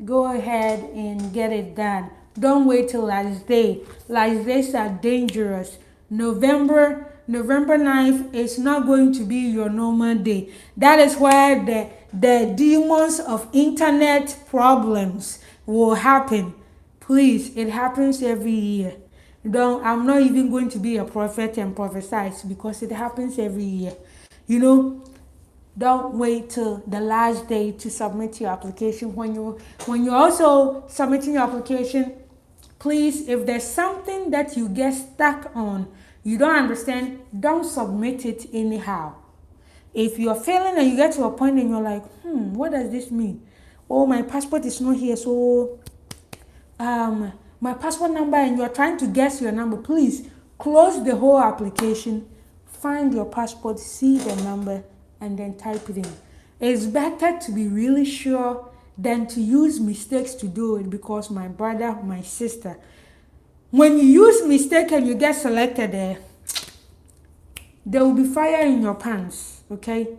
go ahead and get it done. Don't wait till last day. Last days are dangerous. November 9th is not going to be your normal day. That is where the demons of internet problems will happen. Please, it happens every year. I'm not even going to be a prophet and prophesy because it happens every year. You know, don't wait till the last day to submit your application. When you're also submitting your application, please, if there's something that you get stuck on, you don't understand, don't submit it anyhow. If you're failing and you get to a point and you're like, what does this mean? Oh, my passport is not here, so my passport number, and you're trying to guess your number, please close the whole application, find your passport, see the number, and then type it in. It's better to be really sure than to use mistakes to do it, because my brother, my sister, when you use mistake and you get selected there will be fire in your pants, okay?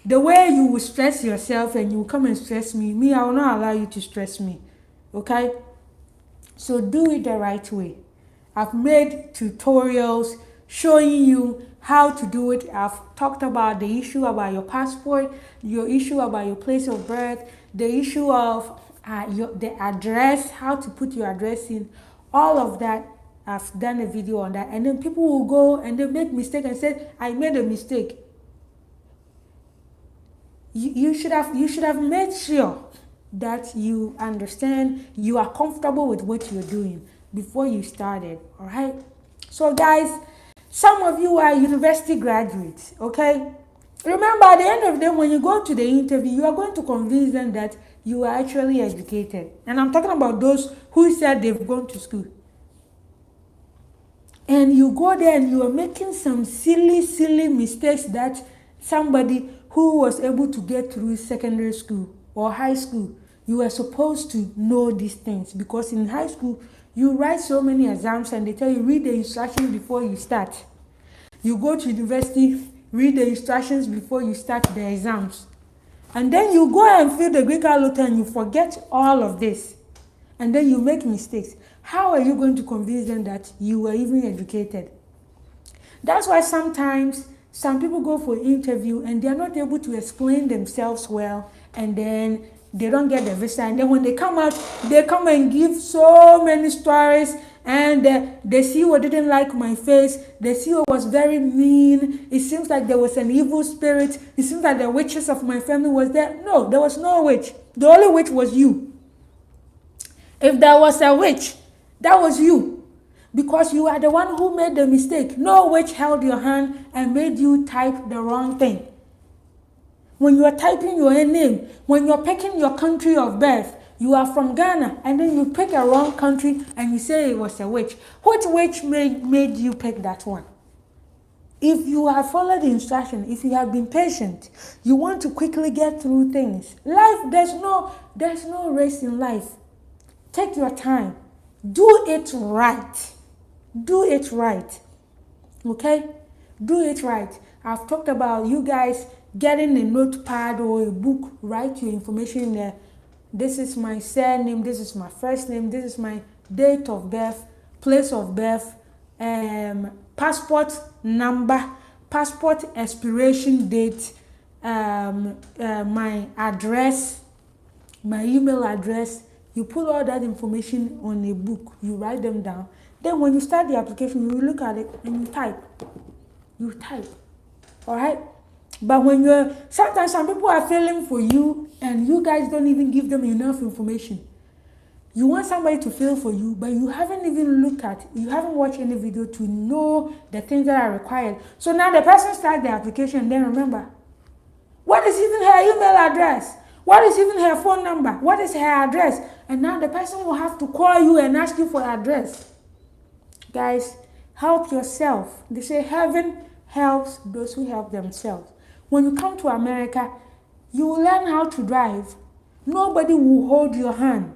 The way you will stress yourself and you will come and stress me, I will not allow you to stress me, okay? So do it the right way. I've made tutorials showing you how to do it. I've talked about the issue about your passport, your issue about your place of birth, the issue of the address, how to put your address in, all of that. I've done a video on that. And then people will go and they make mistake and say, I made a mistake. You should have made sure that you understand, you are comfortable with what you're doing before you started. All right. So guys, some of you are university graduates, okay? Remember, at the end of the day, when you go to the interview, you are going to convince them that you are actually educated. And I'm talking about those who said they've gone to school. And you go there and you are making some silly mistakes that somebody who was able to get through secondary school or high school, you were supposed to know these things, because in high school, you write so many exams and they tell you read the instructions before you start. You go to university, read the instructions before you start the exams. And then you go and fill the green card lottery and you forget all of this. And then you make mistakes. How are you going to convince them that you were even educated? That's why sometimes some people go for interview and they're not able to explain themselves well, and then they don't get the visa, and then when they come out, they come and give so many stories, and the CEO didn't like my face, the CEO was very mean, it seems like there was an evil spirit, it seems like the witches of my family was there. No, there was no witch. The only witch was you. If there was a witch, that was you, because you are the one who made the mistake. No witch held your hand and made you type the wrong thing. When you are typing your name, when you're picking your country of birth, you are from Ghana, and then you pick a wrong country and you say it was a witch. Which witch made you pick that one? If you have followed the instruction, if you have been patient, you want to quickly get through things. Life, there's no race in life. Take your time. Do it right. Do it right. Okay? Do it right. I've talked about you guys getting a notepad or a book, write your information in there. This is my surname, this is my first name, this is my date of birth, place of birth, passport number, passport expiration date, my address, my email address. You put all that information on a book, you write them down. Then when you start the application, you look at it and you type. You type. All right? But when sometimes some people are failing for you and you guys don't even give them enough information. You want somebody to fail for you, but you haven't even you haven't watched any video to know the things that are required. So now the person starts the application, then remember, what is even her email address? What is even her phone number? What is her address? And now the person will have to call you and ask you for address. Guys, help yourself. They say heaven helps those who help themselves. When you come to America, you will learn how to drive. Nobody will hold your hand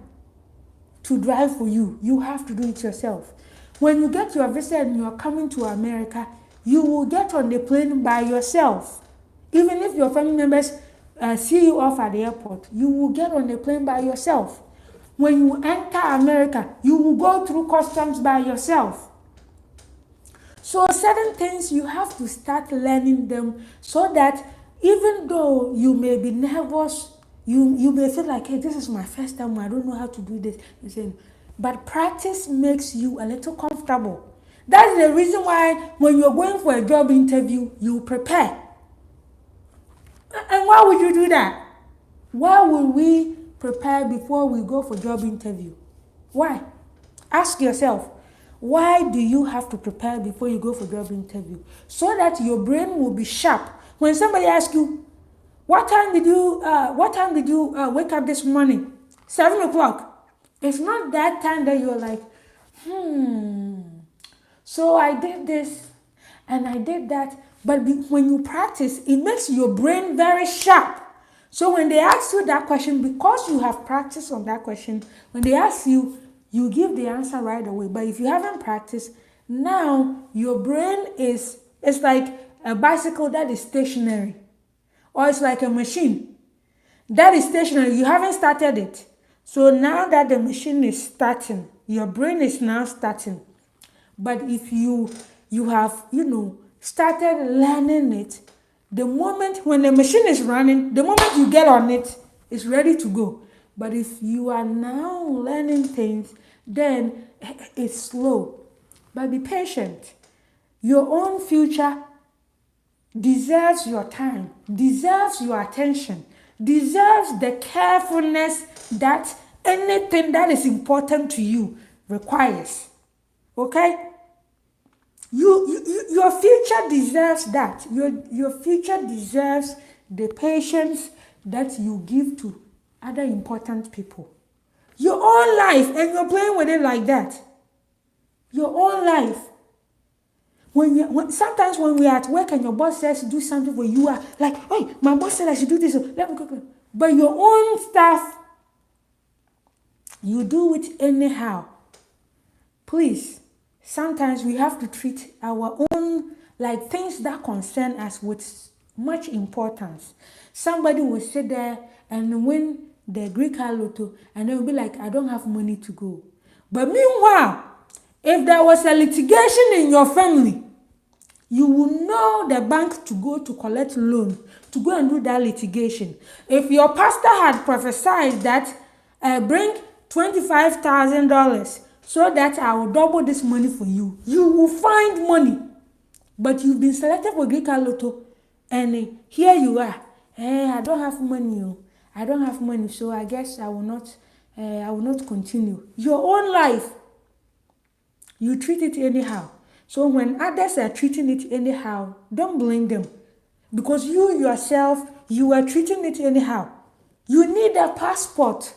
to drive for you. You have to do it yourself. When you get your visa and you are coming to America, you will get on the plane by yourself. Even if your family members see you off at the airport, you will get on a plane by yourself. When you enter America, you will go through customs by yourself. So certain things you have to start learning them so that even though you may be nervous, you may feel like, hey, this is my first time, I don't know how to do this. But practice makes you a little comfortable. That's the reason why when you're going for a job interview, you prepare. And why would you do that? Why would we prepare before we go for job interview? Why? Ask yourself, why do you have to prepare before you go for job interview? So that your brain will be sharp. When somebody asks you, what time did you wake up this morning? 7 o'clock. It's not that time that you're like, so I did this and I did that. But when you practice, it makes your brain very sharp. So when they ask you that question, because you have practiced on that question, when they ask you, you give the answer right away. But if you haven't practiced, now your brain it's like a bicycle that is stationary. Or it's like a machine that is stationary. You haven't started it. So now that the machine is starting, your brain is now starting. But if you have, started learning it, the moment when the machine is running, the moment you get on it, it's ready to go. But if you are now learning things, then it's slow. But be patient. Your own future deserves your time, deserves your attention, deserves the carefulness that anything that is important to you requires. Okay? Your future deserves that. Your future deserves the patience that you give to other important people. Your own life, and you're playing with it like that. Your own life. Sometimes when we are at work and your boss says do something for you, are like, hey, my boss said I should do this. Let me go. But your own stuff, you do it anyhow. Please. Sometimes we have to treat our own, like things that concern us with much importance. Somebody will sit there and win the Green Card Lottery and they will be like, I don't have money to go. But meanwhile, if there was a litigation in your family, you will know the bank to go to collect loan, to go and do that litigation. If your pastor had prophesied that, bring $25,000, so that I will double this money for you, you will find money. But you've been selected for Green Card Lotto, and here you are. Hey, I don't have money. I don't have money, so I guess I will not continue. Your own life, you treat it anyhow. So when others are treating it anyhow, don't blame them. Because you yourself, you are treating it anyhow. You need a passport.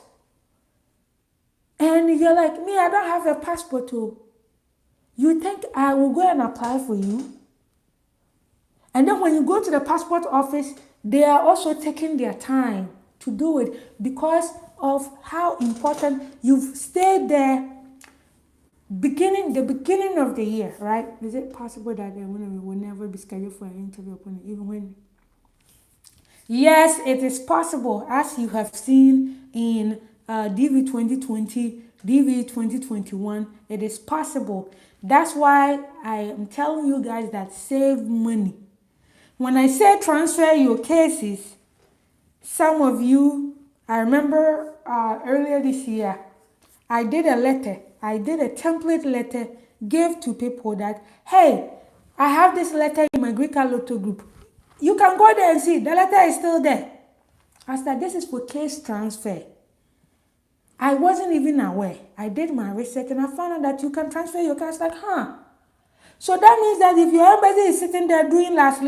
And you're like, me, I don't have a passport. You think I will go and apply for you? And then when you go to the passport office, they are also taking their time to do it because of how important you've stayed there the beginning of the year, right? Is it possible that we will never be scheduled for an interview upon it, even when? Yes, it is possible, as you have seen in DV2020, DV2021, it is possible. That's why I am telling you guys that save money. When I say transfer your cases, some of you, I remember earlier this year, I did a template letter, gave to people that, hey, I have this letter in my Green Card Lotto group. You can go there and see, the letter is still there. I said, this is for case transfer. I wasn't even aware. I did my research and I found out that you can transfer your case. Like, So that means that if your embassy is sitting there doing last,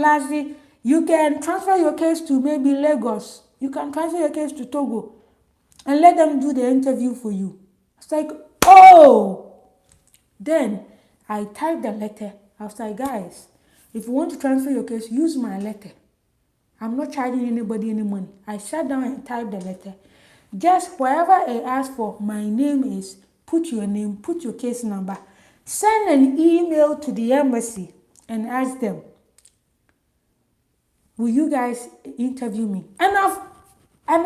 you can transfer your case to maybe Lagos. You can transfer your case to Togo and let them do the interview for you. It's like, oh! Then I typed the letter. I was like, guys, if you want to transfer your case, use my letter. I'm not charging anybody any money. I sat down and typed the letter. Just wherever I ask for, my name is, put your name, put your case number. Send an email to the embassy and ask them, will you guys interview me? And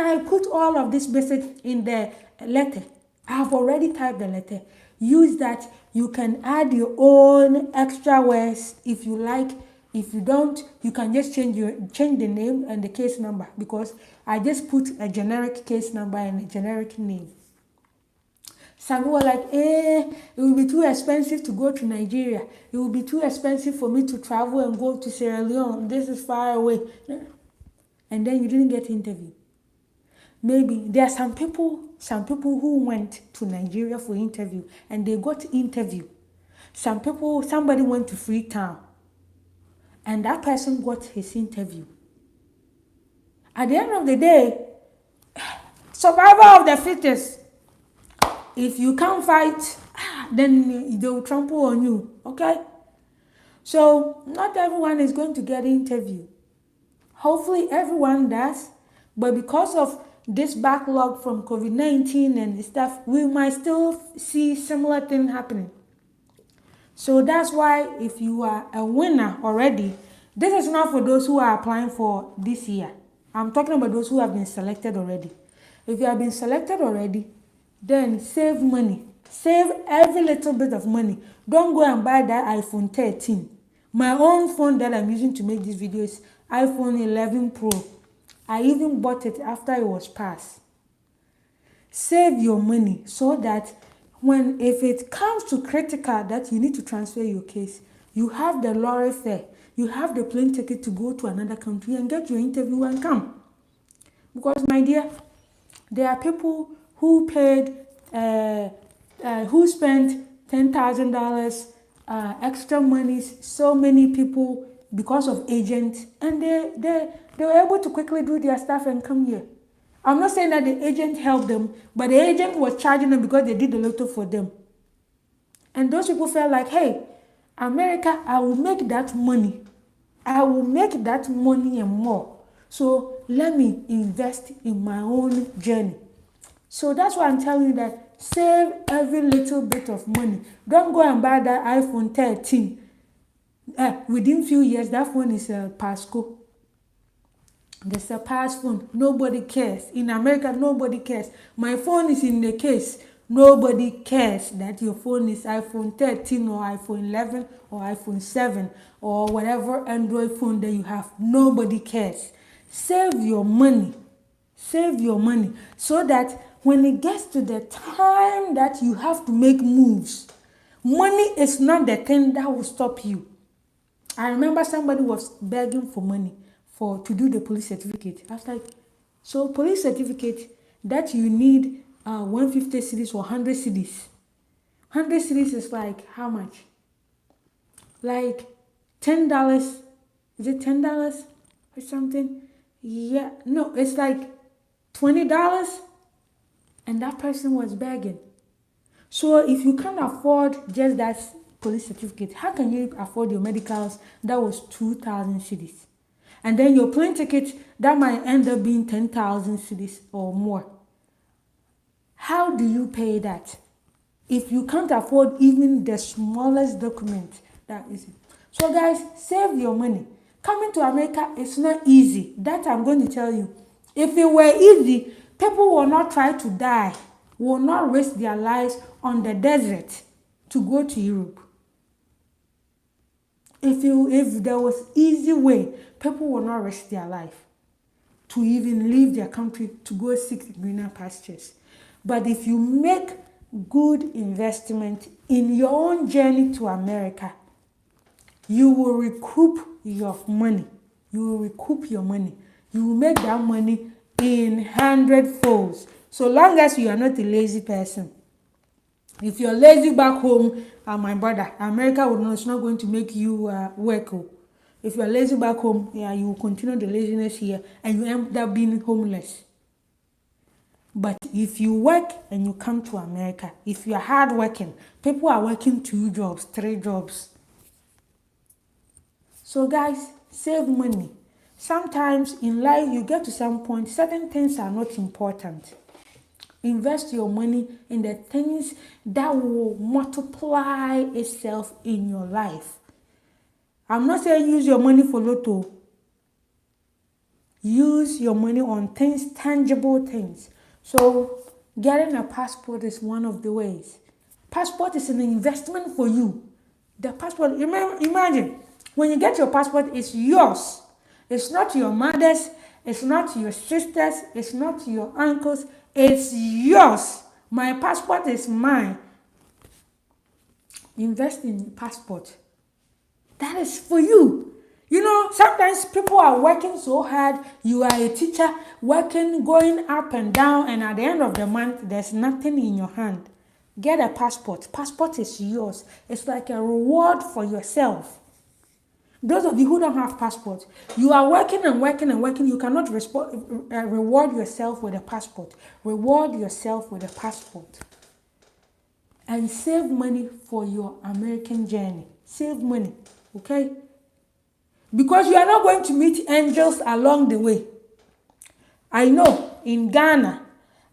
I put all of this message in the letter. I've already typed the letter. Use that. You can add your own extra words if you like. If you don't, you can just change the name and the case number, because I just put a generic case number and a generic name. Some people were like, it will be too expensive to go to Nigeria. It will be too expensive for me to travel and go to Sierra Leone. This is far away. And then you didn't get interviewed. Maybe there are some people who went to Nigeria for interview and they got interview. Somebody went to Freetown and that person got his interview. At the end of the day, survival of the fittest. If you can't fight, then they will trample on you, okay? So not everyone is going to get interview. Hopefully everyone does, but because of this backlog from COVID-19 and stuff, we might still see similar thing happening. So that's why if you are a winner already, this is not for those who are applying for this year. I'm talking about those who have been selected already. If you have been selected already, then save money. Save every little bit of money. Don't go and buy that iPhone 13. My own phone that I'm using to make this video is iPhone 11 Pro. I even bought it after it was passed. Save your money so that if it comes to critical that you need to transfer your case, you have the lorry fare, you have the plane ticket to go to another country and get your interview and come. Because, my dear, there are people who paid, who spent $10,000 extra monies, so many people because of agents, and they were able to quickly do their stuff and come here. I'm not saying that the agent helped them, but the agent was charging them because they did the lotto for them. And those people felt like, hey, America, I will make that money. I will make that money and more. So let me invest in my own journey. So that's why I'm telling you that save every little bit of money. Don't go and buy that iPhone 13. Within few years, that phone is a Pasco. There's a pass phone. Nobody cares. In America, nobody cares. My phone is in the case. Nobody cares that your phone is iPhone 13 or iPhone 11 or iPhone 7 or whatever Android phone that you have. Nobody cares. Save your money. Save your money so that when it gets to the time that you have to make moves, money is not the thing that will stop you. I remember somebody was begging for money to do the police certificate. I was like, so police certificate that you need 150 cedis or 100 cedis. 100 cedis is like how much? Like $10. Is it $10 or something? Yeah, no, it's like $20. And that person was begging. So if you can't afford just that police certificate, how can you afford your medicals that was 2,000 cedis? And then your plane ticket, that might end up being 10,000 cedis or more. How do you pay that? If you can't afford even the smallest document, that is it. So guys, save your money. Coming to America is not easy. That I'm going to tell you. If it were easy, people will not try to die, will not risk their lives on the desert to go to Europe. If there was easy way, people will not risk their life to even leave their country to go seek greener pastures. But if you make good investment in your own journey to America, you will recoup your money. You will recoup your money. You will make that money in 100 folds. So long as you are not a lazy person. If you're lazy back home, my brother, America is not going to make you work. If you're lazy back home, you will continue the laziness here and you end up being homeless. But if you work and you come to America, if you are hardworking, people are working 2 jobs, 3 jobs. So guys, save money. Sometimes in life, you get to some point, certain things are not important. Invest your money in the things that will multiply itself in your life. I'm not saying use your money for lotto. use your money on things, tangible things. So getting a passport is one of the ways. Passport is an investment for you. The passport, imagine, when you get your passport, it's yours. It's not your mother's, it's not your sister's, it's not your uncle's, it's yours. My passport is mine. Invest in your passport. That is for you. You know, sometimes people are working so hard. You are a teacher, working, going up and down, and at the end of the month, there's nothing in your hand. Get a passport. Passport is yours. It's like a reward for yourself. Those of you who don't have passports, you are working and working and working. You cannot reward yourself with a passport. Reward yourself with a passport. And save money for your American journey. Save money, okay? Because you are not going to meet angels along the way. I know in Ghana,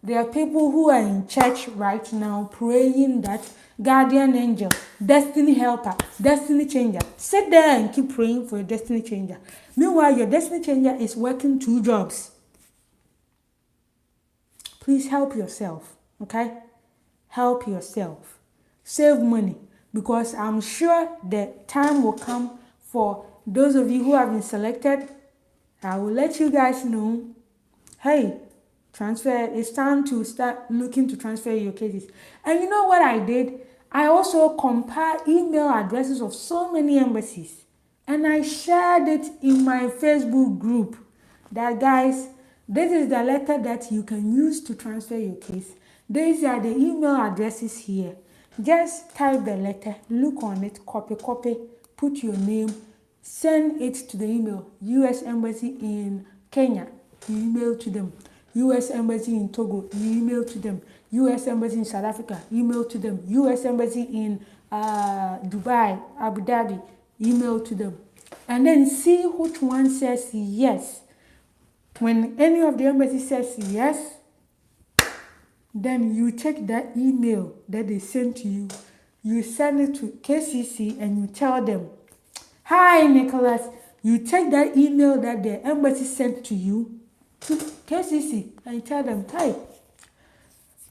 there are people who are in church right now praying that guardian angel, destiny helper, destiny changer. Sit there and keep praying for your destiny changer. Meanwhile, your destiny changer is working 2 jobs. Please help yourself, okay? Help yourself. Save money, because I'm sure the time will come for those of you who have been selected. I will let you guys know, hey, transfer, it's time to start looking to transfer your cases. And you know what I did? I also compiled email addresses of so many embassies, and I shared it in my Facebook group. That, guys, this is the letter that you can use to transfer your case. These are the email addresses here. Just type the letter, look on it, copy, put your name, send it to the email. U.S. Embassy in Kenya, you email to them. U.S. Embassy in Togo, you email to them. U.S. Embassy in South Africa, email to them. U.S. Embassy in Dubai, Abu Dhabi, email to them. And then see which one says yes. When any of the embassies says yes, then you take that email that they sent to you, you send it to KCC and you tell them, hi Nicholas, you take that email that the embassy sent to you to KCC and tell them, hey,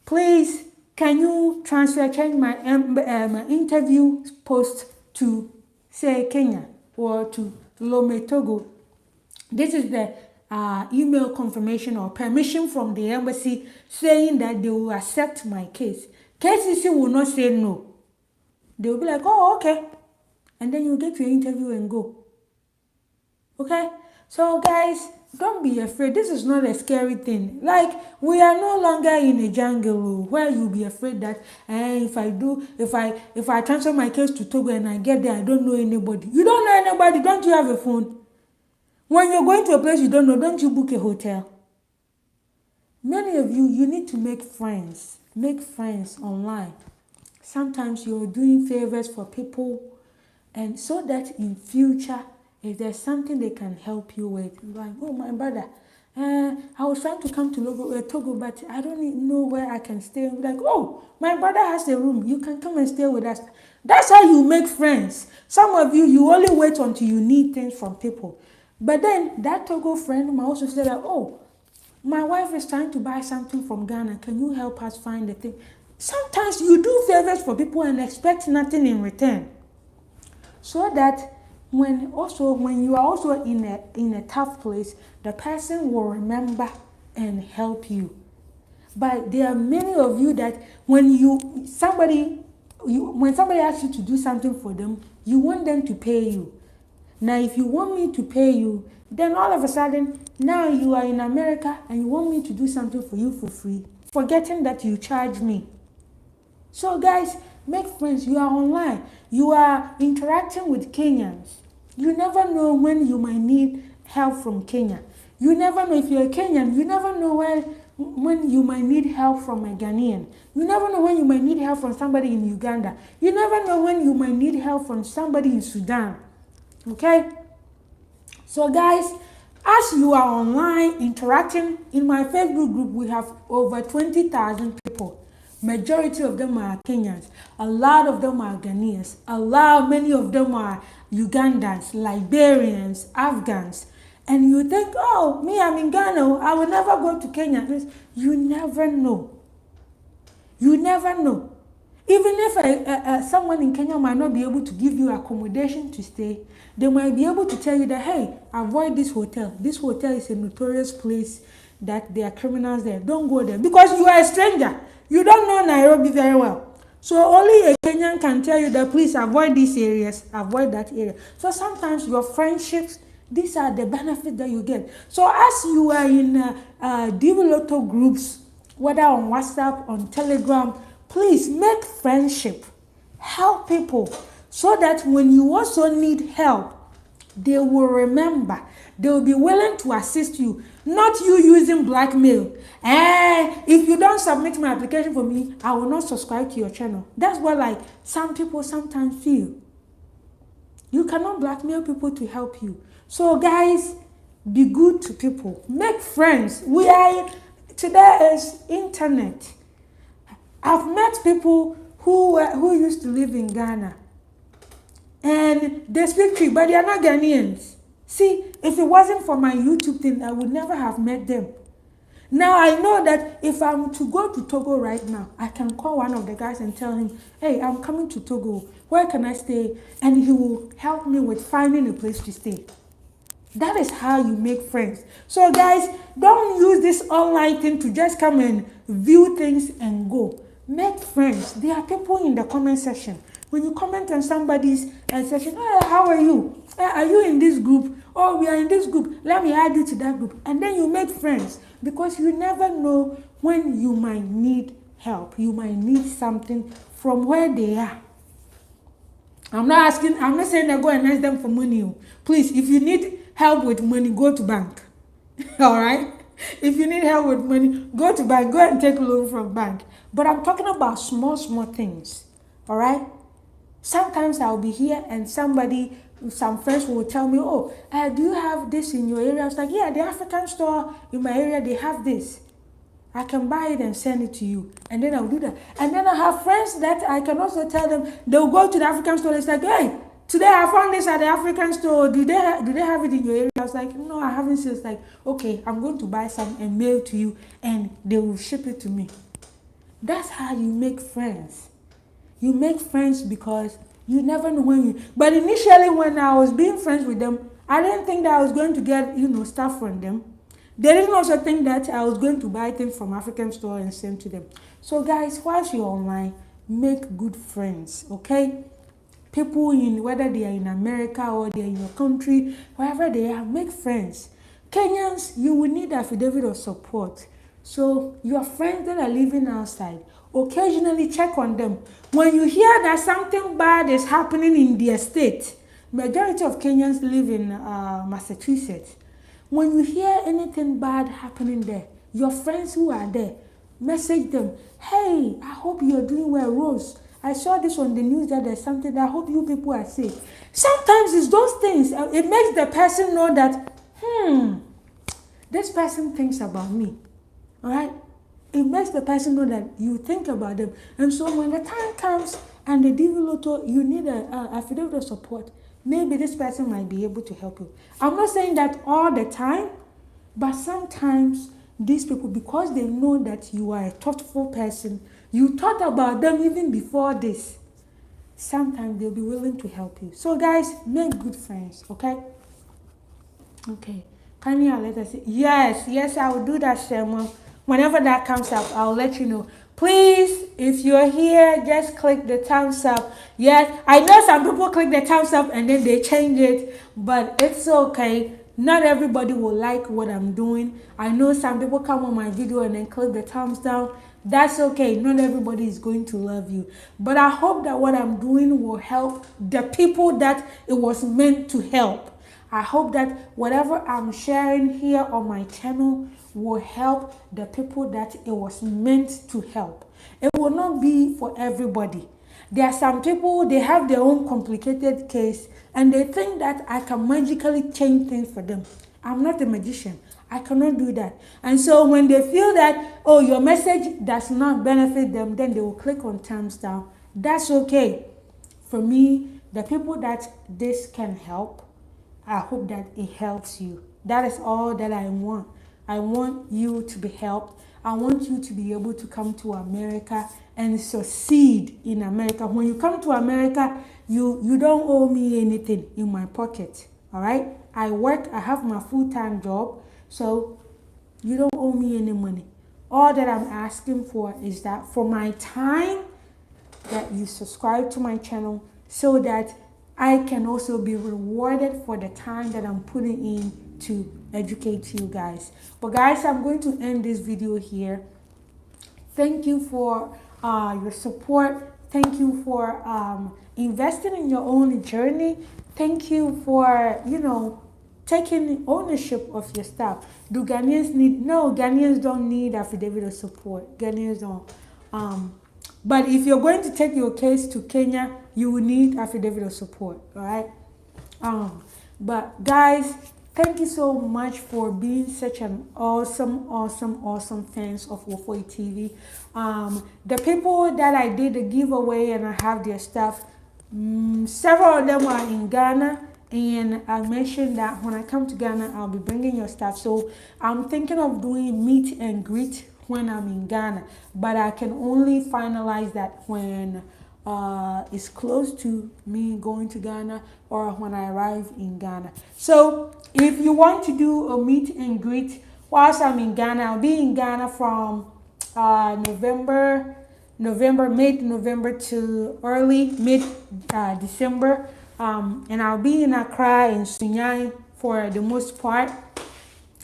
please, can you change my interview post to, say, Kenya or to Lome, Togo. This is the email confirmation or permission from the embassy saying that they will accept my case. KCC will not say no. They will be like, oh, okay. And then you get your interview and go. Okay? So, guys, don't be afraid. This is not a scary thing. Like, we are no longer in a jungle where you'll be afraid that if I transfer my case to Togo and I get there, I don't know anybody. You don't know anybody. Don't you have a phone? When you're going to a place you don't know, don't you book a hotel? Many of you, you need to make friends. Make friends online. Sometimes you're doing favors for people, and so that in future, if there's something they can help you with, like, oh, my brother, I was trying to come to Togo, but I don't even know where I can stay. Like, oh, my brother has a room. You can come and stay with us. That's how you make friends. Some of you, you only wait until you need things from people. But then that Togo friend might also say that, oh, my wife is trying to buy something from Ghana. Can you help us find the thing? Sometimes you do favors for people and expect nothing in return. So that when you are also in a tough place, the person will remember and help you. But there are many of you that when somebody asks you to do something for them, you want them to pay you. Now, if you want me to pay you, then all of a sudden, now you are in America and you want me to do something for you for free, forgetting that you charge me. So, guys, make friends. You are online. You are interacting with Kenyans. You never know when you might need help from Kenya. You never know if you're a Kenyan. You never know when you might need help from a Ghanaian. You never know when you might need help from somebody in Uganda. You never know when you might need help from somebody in Sudan. Okay? So, guys, as you are online interacting in my Facebook group, we have over 20,000 people. Majority of them are Kenyans. A lot of them are Ghanaians. Many of them are Ugandans, Liberians, Afghans. And you think, oh, me, I'm in Ghana, I will never go to Kenya. You never know. You never know. Even if someone in Kenya might not be able to give you accommodation to stay, they might be able to tell you that, hey, avoid this hotel. This hotel is a notorious place that there are criminals there. Don't go there. Because you are a stranger. You don't know Nairobi very well. So only a Kenyan can tell you that please avoid these areas, avoid that area. So sometimes your friendships, these are the benefits that you get. So as you are in DV Lotto groups, whether on WhatsApp, on Telegram, please make friendship. Help people so that when you also need help, they will remember. They will be willing to assist you. Not you using blackmail. If you don't submit my application for me, I will not subscribe to your channel. That's what like some people sometimes feel. You cannot blackmail people to help you. So guys, be good to people. Make friends. Today is internet. I've met people who used to live in Ghana. And they speak Tree, but they are not Ghanaians. See, if it wasn't for my YouTube thing, I would never have met them. Now I know that if I'm to go to Togo right now, I can call one of the guys and tell him, hey, I'm coming to Togo. Where can I stay? And he will help me with finding a place to stay. That is how you make friends. So guys, don't use this online thing to just come and view things and go. Make friends. There are people in the comment section. When you comment on somebody's section, hey, how are you? Hey, are you in this group? Oh, we are in this group. Let me add you to that group. And then you make friends because you never know when you might need help. You might need something from where they are. I'm not saying that go and ask them for money. Please, if you need help with money, go to bank. All right? If you need help with money, go to bank. Go and take a loan from bank. But I'm talking about small things. All right? Sometimes I'll be here and some friends will tell me, oh, do you have this in your area? I was like, yeah, the African store in my area, they have this. I can buy it and send it to you. And then I'll do that. And then I have friends that I can also tell them, they'll go to the African store. It's like, hey, today I found this at the African store. Do they have it in your area? I was like, no, I haven't seen it. It's like, okay, I'm going to buy some and mail to you and they will ship it to me. That's how you make friends. You make friends because you never know when you... But initially when I was being friends with them, I didn't think that I was going to get, stuff from them. They didn't also think that I was going to buy things from African store and send to them. So guys, whilst you're online, make good friends, okay? People whether they are in America or they are in your country, wherever they are, make friends. Kenyans, you will need affidavit of support. So your friends that are living outside, occasionally check on them. When you hear that something bad is happening in their state, majority of Kenyans live in Massachusetts. When you hear anything bad happening there, your friends who are there, message them, hey, I hope you're doing well, Rose. I saw this on the news that there's something that I hope you people are safe. Sometimes it's those things. It makes the person know that, this person thinks about me. All right? It makes the person know that you think about them. And so when the time comes and the DV Lotto, you need an affidavit of support, maybe this person might be able to help you. I'm not saying that all the time, but sometimes these people, because they know that you are a thoughtful person, you thought about them even before this, sometimes they'll be willing to help you. So guys, make good friends, okay? Okay. Can you let us see? Yes, I will do that, Shema. Whenever that comes up, I'll let you know. Please, if you're here, just click the thumbs up. Yes, I know some people click the thumbs up and then they change it, but it's okay. Not everybody will like what I'm doing. I know some people come on my video and then click the thumbs down. That's okay. Not everybody is going to love you. But I hope that what I'm doing will help the people that it was meant to help. I hope that whatever I'm sharing here on my channel will help the people that it was meant to help. It will not be for everybody. There are some people, they have their own complicated case and they think that I can magically change things for them. I'm not a magician. I cannot do that. And so when they feel that, oh, your message does not benefit them, then they will click on thumbs down. That's okay. For me, the people that this can help, I hope that it helps you. That is all that I want. I want you to be helped. I want you to be able to come to America and succeed in America. When you come to America, you don't owe me anything in my pocket. All right? I work, I have my full-time job, so you don't owe me any money. All that I'm asking for is that for my time, that you subscribe to my channel so that I can also be rewarded for the time that I'm putting in to educate you guys. But guys, I'm going to end this video here. Thank you for your support. Thank you for investing in your own journey. Thank you for, taking ownership of your stuff. Do Ghanaians need? No, Ghanaians don't need affidavit of support. Ghanaians don't. But if you're going to take your case to Kenya, you will need affidavit of support. All right. But guys, thank you so much for being such an awesome fans of Wofoi TV. The people that I did the giveaway and I have their stuff, several of them are in Ghana. And I mentioned that when I come to Ghana, I'll be bringing your stuff. So I'm thinking of doing meet and greet when I'm in Ghana. But I can only finalize that when it's close to me going to Ghana or when I arrive in Ghana. So if you want to do a meet and greet whilst I'm in Ghana, I'll be in Ghana from mid-November to early mid-December. And I'll be in Accra and Sunyani for the most part.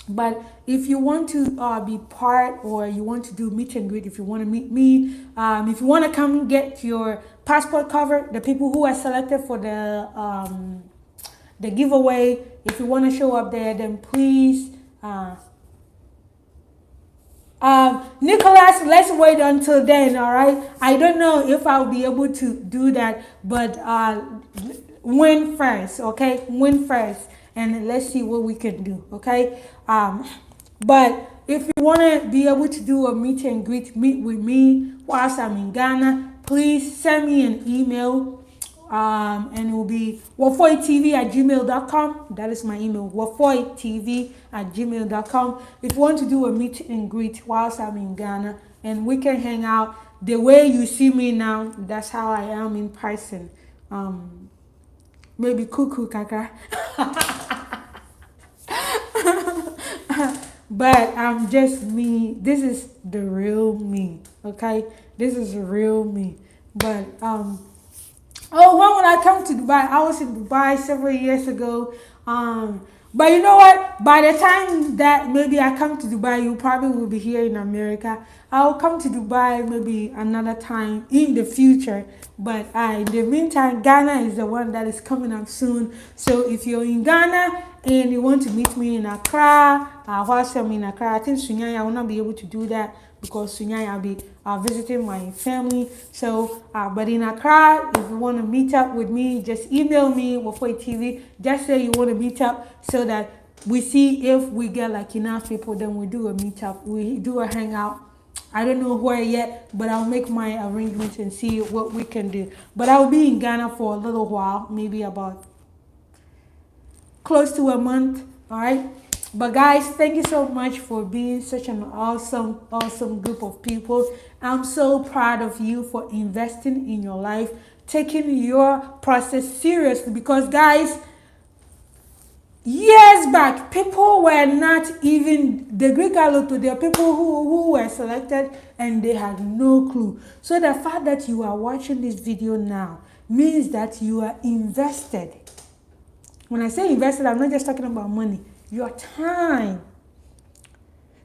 But if you want to be part, or you want to do meet and greet, if you want to meet me, if you want to come get your passport cover, the people who are selected for the giveaway, if you want to show up there, then please. Nicholas, let's wait until then, all right? I don't know if I'll be able to do that, but win first, okay? Win first, and let's see what we can do, okay? But if you want to be able to do a meet and greet, meet with me whilst I'm in Ghana, please send me an email, and it will be wafoitv@gmail.com. That is my email, wafoitv@gmail.com. If you want to do a meet and greet whilst I'm in Ghana, and we can hang out the way you see me now, that's how I am in person. Maybe cuckoo kaka. But I'm just me. This is the real me, okay? This is the real me. But oh, when would I come to Dubai? I was in Dubai several years ago. But you know what? By the time that maybe I come to Dubai, you probably will be here in America. I'll come to Dubai maybe another time in the future. But in the meantime, Ghana is the one that is coming up soon. So if you're in Ghana and you want to meet me in Accra, whilst I'm in Accra, I think Sunyani, I will not be able to do that because Sunyani, I'll be visiting my family. So, but in Accra, if you want to meet up with me, just email me, Wofoi TV. Just say you want to meet up so that we see if we get like enough people, then we do a meetup. We do a hangout. I don't know where yet, but I'll make my arrangements and see what we can do. But I'll be in Ghana for a little while, maybe about close to a month, all right? But guys, thank you so much for being such an awesome group of people. I'm so proud of you for investing in your life, taking your process seriously, because guys, years back, people were not even the Green Card Lottery. There are people who were selected and they had no clue. So the fact that you are watching this video now means that you are invested. When I say invested, I'm not just talking about money. Your time.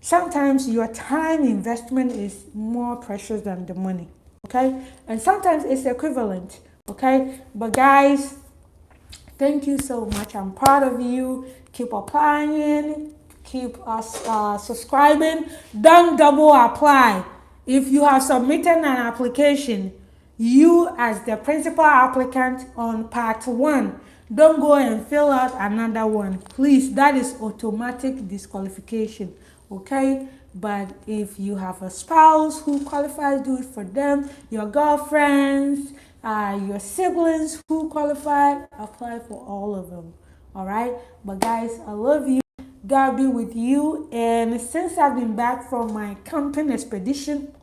Sometimes your time investment is more precious than the money. Okay? And sometimes it's equivalent. Okay? But guys, thank you so much. I'm proud of you. Keep applying. Keep subscribing. Don't double apply. If you have submitted an application, you as the principal applicant on part 1, don't go and fill out another one. Please, that is automatic disqualification. Okay? But if you have a spouse who qualifies, do it for them. Your girlfriends, your siblings who qualify, apply for all of them. All right? But guys, I love you. God be with you. And since I've been back from my camping expedition,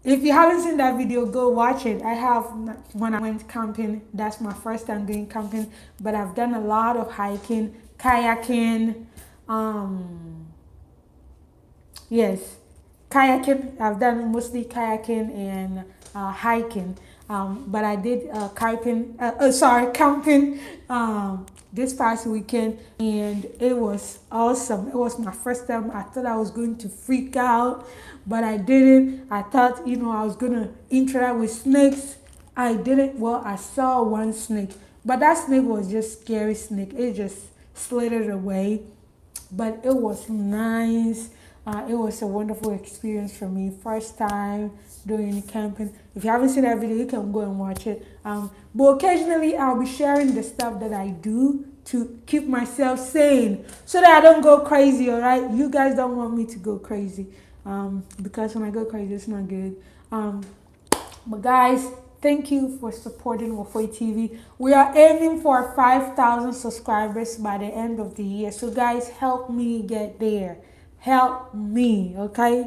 if you haven't seen that video, go watch it. I have, when I went camping, that's my first time doing camping, but I've done a lot of hiking, kayaking, yes, kayaking. I've done mostly kayaking and hiking. But I did camping this past weekend, and it was awesome. It was my first time. I thought I was going to freak out, but I didn't. I thought, I was going to interact with snakes. I didn't. Well, I saw one snake, but that snake was just scary snake. It just slithered away, but it was nice. It was a wonderful experience for me. First time doing camping. If you haven't seen that video, you can go and watch it. But occasionally I'll be sharing the stuff that I do to keep myself sane so that I don't go crazy, all right? You guys don't want me to go crazy because when I go crazy, it's not good. But guys, thank you for supporting Wafoi TV. We are aiming for 5,000 subscribers by the end of the year. So guys, help me get there. Help me, okay?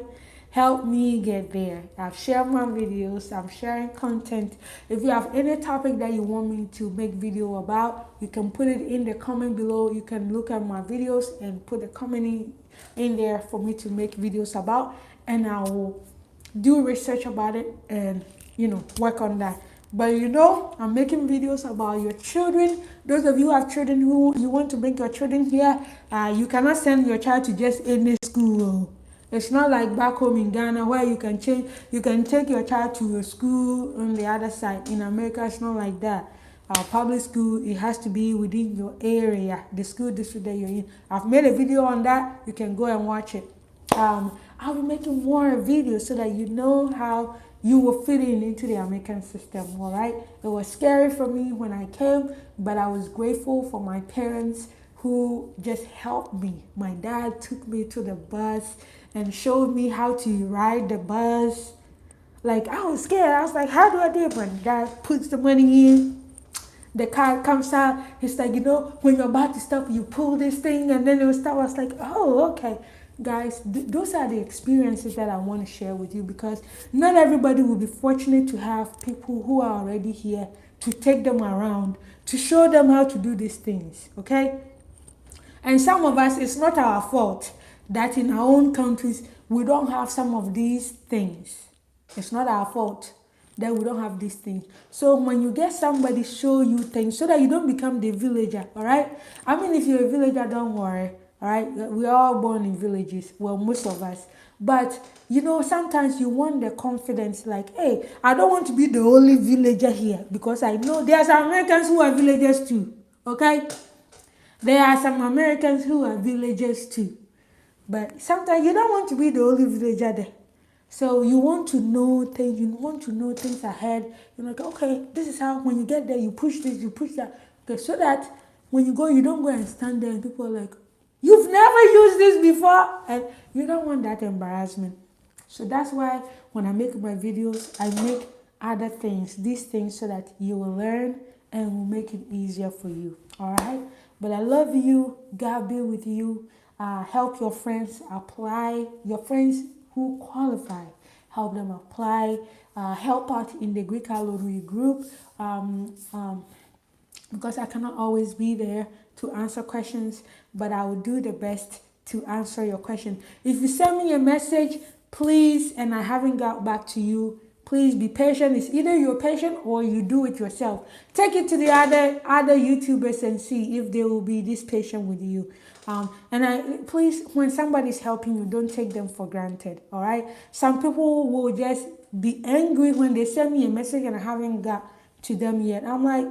Help me get there. I've shared my videos. I'm sharing content. If you have any topic that you want me to make video about, you can put it in the comment below. You can look at my videos and put a comment in there for me to make videos about, and I will do research about it and work on that. But I'm making videos about your children. Those of you who have children who you want to bring your children here, you cannot send your child to just any school. It's not like back home in Ghana where you can take your child to a school on the other side. In America, it's not like that. Public school, it has to be within your area, the school district that you're in. I've made a video on that. You can go and watch it. I'll be making more videos so that you know how you will fit into the American system, all right? It was scary for me when I came, but I was grateful for my parents who just helped me. My dad took me to the bus and showed me how to ride the bus. Like, I was scared. I was like, how do I do it? My dad puts the money in. The car comes out. He's like, when you're about to stop, you pull this thing and then it will stop. I was like, oh, okay. Guys, those are the experiences that I want to share with you, because not everybody will be fortunate to have people who are already here to take them around, to show them how to do these things, okay? And some of us, it's not our fault that in our own countries, we don't have some of these things. It's not our fault that we don't have these things. So when you get somebody show you things so that you don't become the villager, all right? I mean, if you're a villager, don't worry. All right, we're all born in villages. Well, most of us. But, sometimes you want the confidence like, hey, I don't want to be the only villager here, because I know there are some Americans who are villagers too. Okay? There are some Americans who are villagers too. But sometimes you don't want to be the only villager there. So you want to know things. You want to know things ahead. You're like, okay, this is how, when you get there, you push this, you push that. Okay, so that when you go, you don't go and stand there and people are like, you've never used this before, and you don't want that embarrassment. So that's why when I make my videos, I make other things, these things, so that you will learn and will make it easier for you. All right? But I love you. God be with you. Help your friends apply. Your friends who qualify, help them apply. Help out in the Green Card Lottery group. Because I cannot always be there to answer questions, but I will do the best to answer your question. If you send me a message, please, and I haven't got back to you, please be patient. It's either you're patient or you do it yourself. Take it to the other YouTubers and see if they will be this patient with you. Please, when somebody's helping you, don't take them for granted, all right? Some people will just be angry when they send me a message and I haven't got to them yet. I'm like,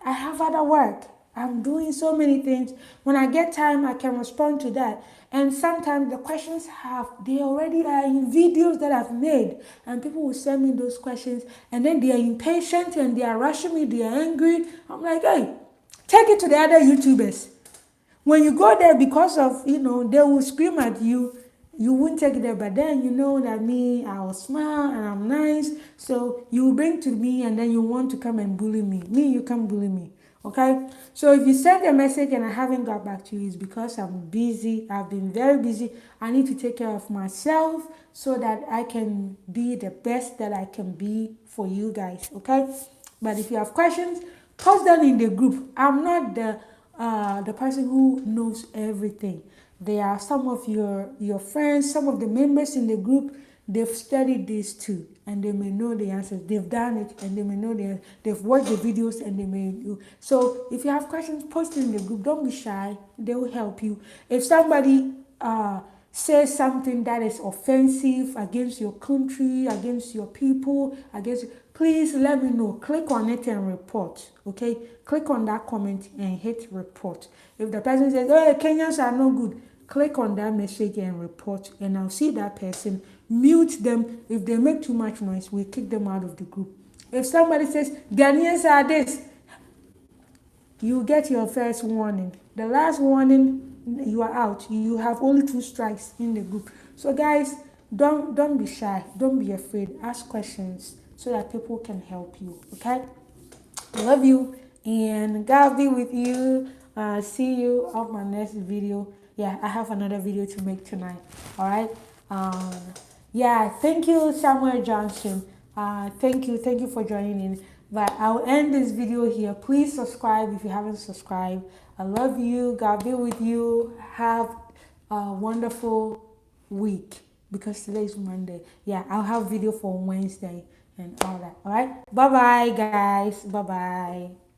I have other work. I'm doing so many things. When I get time, I can respond to that. And sometimes the questions they already are in videos that I've made. And people will send me those questions. And then they are impatient and they are rushing me. They are angry. I'm like, hey, take it to the other YouTubers. When you go there, because of, they will scream at you. You won't take it there, but then you know that me, I will smile and I'm nice. So you will bring to me and then you want to come and bully me. Me, you can't bully me. Okay, so if you send a message and I haven't got back to you, it's because I'm busy. I've been very busy. I need to take care of myself so that I can be the best that I can be for you guys. Okay, but if you have questions, post them in the group. I'm not the person who knows everything. There are some of your friends, some of the members in the group. They've studied this too, and they may know the answers. They've done it, and they may know the. They've watched the videos, and they may know. So if you have questions, post it in the group. Don't be shy. They will help you. If somebody says something that is offensive against your country, against your people, against, please let me know. Click on it and report. Okay, click on that comment and hit report. If the person says, "Oh, Kenyans are no good," click on that message and report, and I'll see that person, mute them. If they make too much noise, we kick them out of the group. If somebody says Ghanaians are this, you get your first warning. The last warning, you are out. You have only 2 strikes in the group. So guys, don't be shy. Don't be afraid. Ask questions so that people can help you. Okay? I love you, and God be with you. See you on my next video. Yeah, I have another video to make tonight. All right. Um, yeah, thank you, Samuel Johnson. Thank you for joining in. But I'll end this video here. Please subscribe if you haven't subscribed. I love you. God be with you. Have a wonderful week, because today is Monday. Yeah, I'll have video for Wednesday and all that. All right. Bye bye, guys. Bye bye.